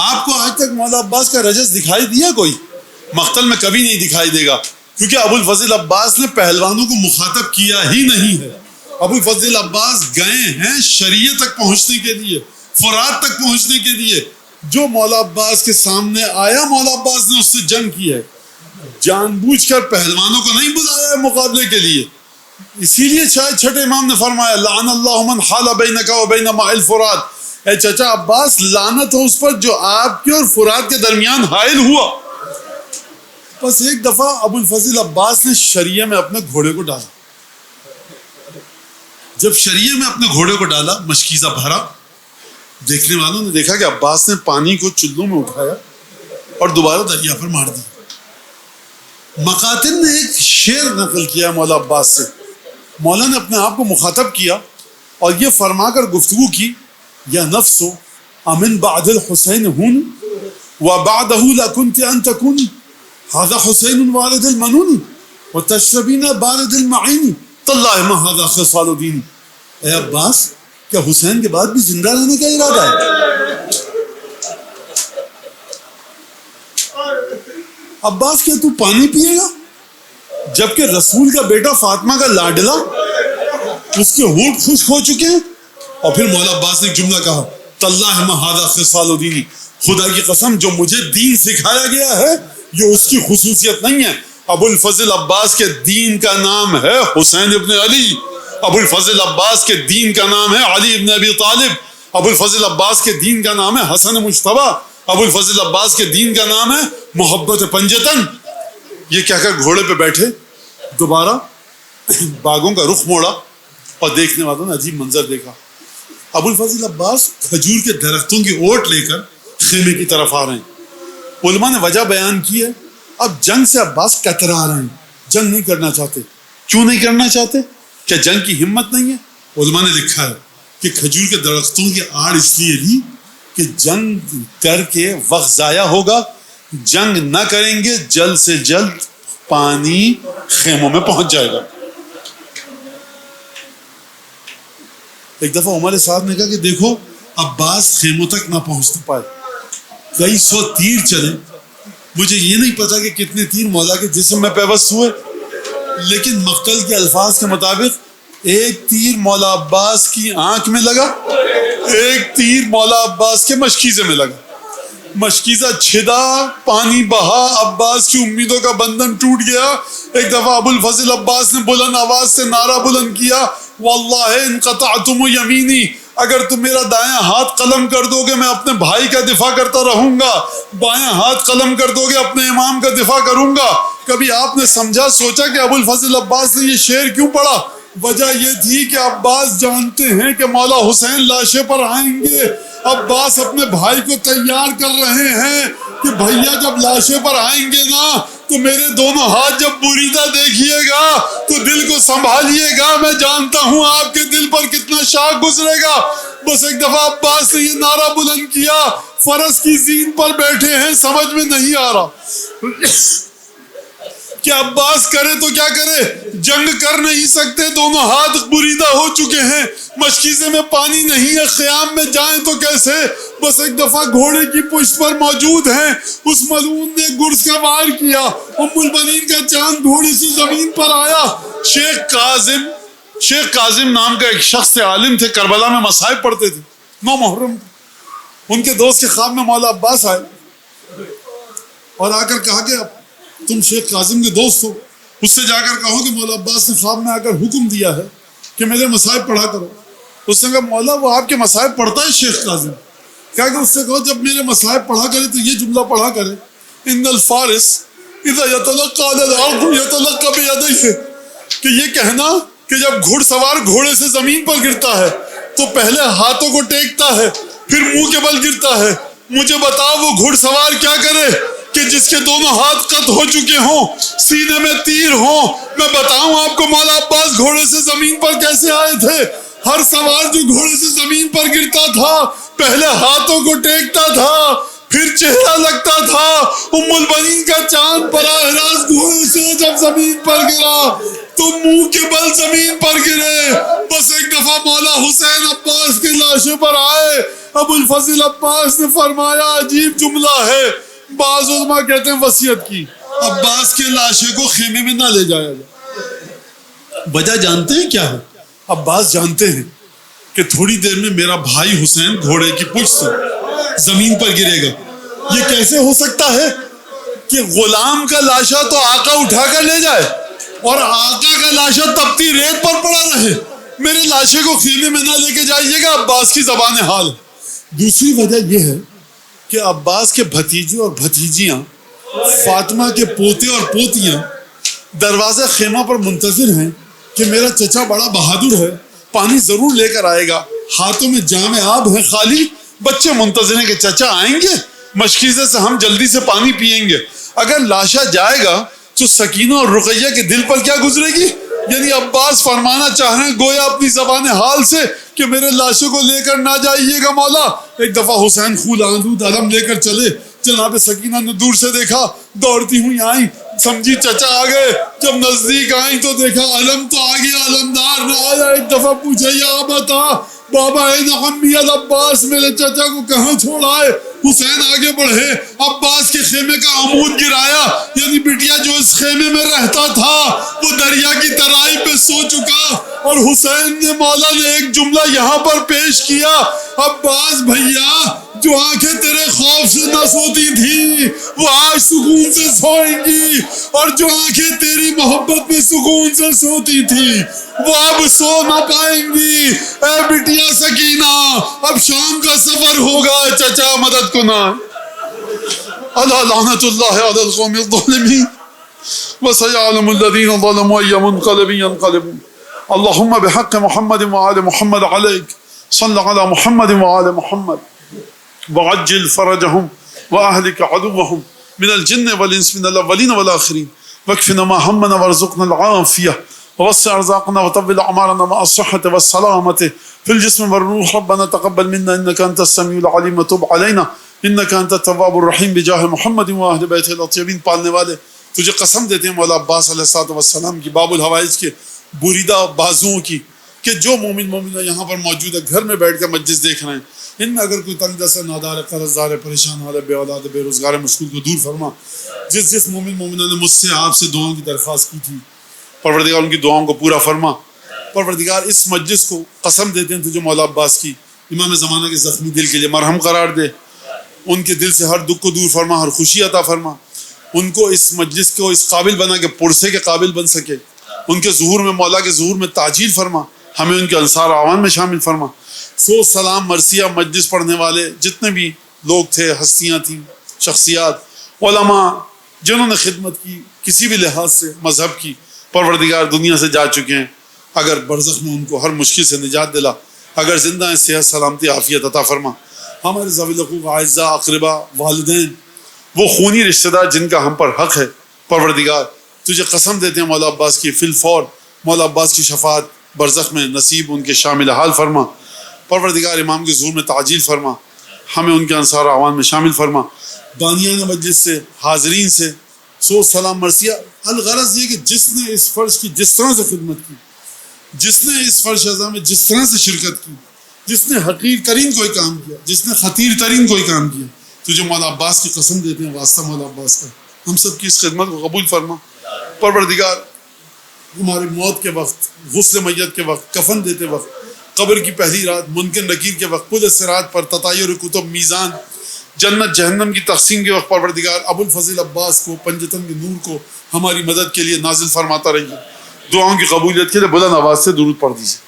A: آپ کو آج تک مولا عباس کا رجس دکھائی دیا کوئی؟ مقتل میں کبھی نہیں دکھائی دے گا، کیونکہ ابو الفضل عباس نے پہلوانوں کو مخاطب کیا ہی نہیں ہے. ابو الفضل عباس گئے ہیں شریعت تک پہنچنے کے لیے، فرات تک پہنچنے کے لیے. جو مولا عباس کے سامنے آیا مولا عباس نے اس سے جنگ کی ہے، جان بوجھ کر پہلوانوں کو نہیں بلایا ہے مقابلے کے لیے. اسی لیے شاید چھٹے امام نے فرمایا لعن اللہ من حال بینک و بین ماء الفرات. اے چچا عباس، لعنت ہو اس پر جو آپ کے اور فرات کے درمیان حائل ہوا. بس ایک دفعہ ابو الفضل عباس نے شریعہ میں اپنے گھوڑے کو ڈالا. جب شریعہ میں اپنے گھوڑے کو ڈالا، مشکیزہ بھرا، دیکھنے والوں نے دیکھا کہ عباس نے پانی کو چلوں میں اٹھایا اور دوبارہ دریا پر مار دیا. مقاتل نے ایک شعر نقل کیا مولا عباس سے. مولا نے اپنے آپ کو مخاطب کیا اور یہ فرما کر گفتگو کی، یا نفس امن بعد الحسین ہون وبعدہ لکنت ان تکون هذا حسین والد المنون وتشربین بارد المعین تاللہ ما هذا خصال دین. اے عباس، کیا حسین کے بعد بھی زندہ رہنے کا ارادہ ہے؟ عباس، کیا تو پانی پیے گا جبکہ رسول کا بیٹا فاطمہ کا لاڈلا اس کے ہونٹ خشک ہو چکے ہیں؟ اور پھر مولا عباس نے ایک جملہ کہا، تاللہ ما ھذا خصال دینی. خدا کی قسم، جو مجھے دین سکھایا گیا ہے یہ اس کی خصوصیت نہیں ہے. ابو الفضل عباس کے دین کا نام ہے حسین ابن علی. ابو الفضل عباس کے دین کا نام ہے علی ابن ابی طالب. ابو الفضل عباس کے دین کا نام ہے حسن مجتبیٰ. ابو الفضل عباس کے دین کا نام ہے محبت پنجتن. یہ کہہ کر گھوڑے پہ بیٹھے، دوبارہ باغوں کا رخ موڑا اور دیکھنے والوں نے عجیب منظر دیکھا. ابو الفضل عباس کھجور کے درختوں کی اوٹ لے کر خیمے کی طرف آ رہے ہیں. علماء نے وجہ بیان کی ہے، اب جنگ سے عباس کترا رہے ہیں، جنگ نہیں کرنا چاہتے. کیوں نہیں کرنا چاہتے؟ کیا جنگ کی ہمت نہیں ہے؟ علماء نے لکھا ہے کہ کھجور کے درختوں کی آڑ اس لیے لی کہ جنگ کر کے وقت ضائع ہوگا، جنگ نہ کریں گے جلد سے جلد پانی خیموں میں پہنچ جائے گا. ایک دفعہ عمر صاحب نے کہا کہ دیکھو عباس خیموں تک نہ پہنچ پائے، کئی سو تیر چلے. مجھے یہ نہیں پتا کہ کتنے تیر مولا کے جسم میں پیوست ہوئے، لیکن مقتل کے الفاظ کے مطابق ایک تیر مولا عباس کی آنکھ میں لگا، ایک تیر مولا عباس کے مشکیزے میں لگا. مشکیزہ چھدا، پانی بہا، عباس کی امیدوں کا بندھن ٹوٹ گیا. ایک دفعہ ابو الفضل عباس نے بلند آواز سے نعرہ بلند کیا، واللہ ان قطعتم یمینی، اگر تم میرا دایاں ہاتھ قلم کر دو گے میں اپنے بھائی کا دفاع کرتا رہوں گا، بایاں ہاتھ قلم کر دو گے اپنے امام کا دفاع کروں گا. کبھی آپ نے سمجھا سوچا کہ ابو الفضل عباس نے یہ شعر کیوں پڑھا؟ وجہ یہ تھی کہ عباس جانتے ہیں کہ مولا حسین لاشے پر آئیں گے. عباس اپنے بھائی کو تیار کر رہے ہیں کہ بھیا جب لاشے پر آئیں گے نا تو میرے دونوں ہاتھ جب بریدہ دیکھیے گا تو دل کو سنبھالیے گا، میں جانتا ہوں آپ کے دل پر کتنا شاق گزرے گا. بس ایک دفعہ عباس نے یہ نعرہ بلند کیا، فرس کی زین پر بیٹھے ہیں، سمجھ میں نہیں آ رہا کہ عباس کرے تو کیا کرے، جنگ کر نہیں سکتے، دونوں ہاتھ بریدہ ہو چکے ہیں، مشکیزے میں پانی نہیں ہے، خیام میں جائیں تو کیسے، بس ایک دفعہ گھوڑے کی پشت پر موجود ہیں، اس ملعون نے گرز کا وار کیا، ام البنین کا چاند گھوڑے سے زمین پر آیا۔ شیخ کاظم نام کا ایک شخص عالم تھے، کربلا میں مصائب پڑھتے تھے، 9 محرم، ان کے دوست کے خواب میں مولا عباس آئے اور آ کر کہا کہ تم شیخ کاظم کے دوست ہو، اس سے جا کر کہو کہ مولا عباس نے خواب میں آ کر حکم دیا ہے کہ میرے مصائب پڑھا کرو۔ اس نے کہا مولا وہ آپ کے مصائب پڑھتا ہے شیخ کاظم؟ کہا کہ اس سے کہو جب میرے مصائب پڑھا کرے تو یہ جملہ پڑھا کرے، ان الفارس اذا یتلقى علی الارض یتلقى بیدیہ، کہ یہ کہنا کہ جب گھڑ سوار گھوڑے سے زمین پر گرتا ہے تو پہلے ہاتھوں کو ٹیکتا ہے پھر منہ کے بل گرتا ہے، مجھے بتاؤ وہ گھڑ سوار کیا کرے کہ جس کے دونوں ہاتھ قط ہو چکے ہوں، سینے میں تیر ہوں؟ میں بتاؤں آپ کو مولا عباس گھوڑے سے زمین پر کیسے آئے تھے؟ ہر سوار جو گھوڑے سے زمین پر گرتا تھا پہلے ہاتھوں کو ٹیکتا تھا پھر چہرہ لگتا تھا۔ ام البنین کا چاند براہ راست گھوڑے سے جب زمین پر گرا تو منہ کے بل زمین پر گرے۔ بس ایک دفعہ مولا حسین عباس کے لاشے پر آئے، ابو الفضل عباس نے فرمایا عجیب جملہ ہے، بعض علماء کہتے ہیں وصیت کی، عباس کے لاشے کو خیمے میں نہ لے جایا جائے۔ وجہ جانتے ہیں کیا ہے؟ عباس جانتے ہیں کہ تھوڑی دیر میں میرا بھائی حسین گھوڑے کی پشت سے زمین پر گرے گا، یہ کیسے ہو سکتا ہے کہ غلام کا لاشا تو آقا اٹھا کر لے جائے اور آقا کا لاشا تپتی ریت پر پڑا رہے، میرے لاشے کو خیمے میں نہ لے کے جائیے گا، عباس کی زبان حال ہے۔ دوسری وجہ یہ ہے کہ عباس کے بھتیجے اور بھتیجیاں، فاطمہ کے پوتے اور پوتیاں دروازے خیمہ پر منتظر ہیں کہ میرا چچا بڑا بہادر ہے، پانی ضرور لے کر آئے گا، ہاتھوں میں جام آب ہے خالی، بچے منتظر ہیں کہ چچا آئیں گے، مشکیزے سے ہم جلدی سے پانی پئیں گے۔ اگر لاشا جائے گا تو سکینہ اور رقیہ کے دل پر کیا گزرے گی؟ یعنی عباس فرمانا چاہ رہے ہیں گویا اپنی زبان حال سے کہ میرے لاشوں کو لے کر نہ جائیے گا مولا۔ ایک دفعہ حسین خول آلود علم لے کر چلے، جناب سکینہ نے دور سے دیکھا، دوڑتی ہوئی آئیں، سمجھی چچا آ گئے، جب نزدیک آئیں تو دیکھا علم تو آ گیا، علمدار نہ آیا۔ ایک دفعہ پوچھا یا بتا بابا اے عمی العباس میرے چچا کو کہاں چھوڑ آئے؟ حسین آگے بڑھے، عباس کے خیمے کا عمود گرایا، یعنی بٹیا جو اس خیمے میں رہتا تھا وہ دریا کی ترائی پہ سو چکا، اور حسین نے مولا نے ایک جملہ یہاں پر پیش کیا، عباس بھیا جو آنکھیں تیرے خوف سے نہ سوتی تھی وہ آج سکون سے سوئیں گی، اور جو آنکھیں تیری محبت میں سکون سے سوتی تھی وہ اب سو نہ پائیں گی۔ اے بٹیا سکینہ اب شام کا سفر ہوگا، چچا مدد کو نہ۔ اللہ لعنت اللہ علی القوم الظالمین وسيعلم الذين ظلموا أي منقلب ينقلبون۔ اللهم بحق محمد وآل محمد عليك صل على محمد وآل محمد وعجل فرجهم وأهلك عدوهم من الجن والإنس من الأولين والآخرين، واكفنا ما همنا وارزقنا العافية ووسع أرزاقنا وطول أعمارنا مع الصحة والسلامة في الجسم والروح، ربنا تقبل منا إنك أنت السميع العليم وتب علينا إنك أنت التواب الرحيم بجاه محمد وأهل بيته الطيبين۔ پالنے والے تجھے قسم دیتے ہیں مولا عباس علیہ السلام کی، باب الحوائج کے بریدہ بازوؤں کی، کہ جو مومنہ یہاں پر موجود ہے گھر میں بیٹھ کر مجلس دیکھ رہے ہیں، ان میں اگر کوئی تنگ دست ہے، نادار ہے، قرض دار ہے، پریشان حال ہے، بے اولاد ہے، بے روزگار ہے، مشکل کو دور فرما۔ جس مومنہ نے مجھ سے آپ سے دعاؤں کی درخواست کی تھی پروردگار ان کی دعاؤں کو پورا فرما۔ پروردگار اس مجلس کو قسم دیتے ہیں تجھے مولا عباس کی، امام زمانہ کے زخمی دل کے لیے مرہم قرار دے، ان کے دل سے ہر دکھ کو دور فرما، ہر خوشی عطا فرما، ان کو اس مجلس کو اس قابل بنا کہ پرسے کے قابل بن سکے، ان کے ظہور میں مولا کے ظہور میں تعجیل فرما، ہمیں ان کے انصار اعوان میں شامل فرما۔ سو سلام مرثیہ مجلس پڑھنے والے جتنے بھی لوگ تھے، ہستیاں تھیں، شخصیات، علماء جنہوں نے خدمت کی کسی بھی لحاظ سے مذہب کی، پروردگار دنیا سے جا چکے ہیں، اگر برزخ میں ان کو ہر مشکل سے نجات دلا، اگر زندہ ہیں صحت سلامتی عافیت عطا فرما۔ ہمارے ذوی الحقوق اعزاء اقربا والدین وہ خونی رشتہ دار جن کا ہم پر حق ہے، پروردگار تجھے قسم دیتے ہیں مولا عباس کی فی الفور مولا عباس کی شفاعت برزخ میں نصیب ان کے شامل حال فرما۔ پروردگار امام کے ظہور میں تعجیل فرما، ہمیں ان کے انصار اعوان میں شامل فرما۔ بانیان مجلس سے، حاضرین سے سو سلام مرثیہ. الغرض یہ کہ جس نے اس فرش کی جس طرح سے خدمت کی، جس نے اس فرش اعضاء میں جس طرح سے شرکت کی، جس نے حقیر ترین کوئی کام کیا، جس نے خطیر ترین کوئی کام کیا، تو جو مولا عباس کی قسم دیتے ہیں واسطہ مولا عباس کا، ہم سب کی اس خدمت کو قبول فرما. پروردگار ہماری موت کے وقت، غسل میت کے وقت، کفن دیتے وقت، قبر کی پہلی رات، منکر نکیر کے وقت، پل صراط پر، تطایر کتب، میزان، جنت جہنم کی تقسیم کے وقت، پروردگار ابو الفضل عباس کو، پنجتن کے نور کو ہماری مدد کے لیے نازل فرماتا رہیے. دعاؤں کی قبولیت کے لیے بلند آواز سے درود پڑھ دیجیے.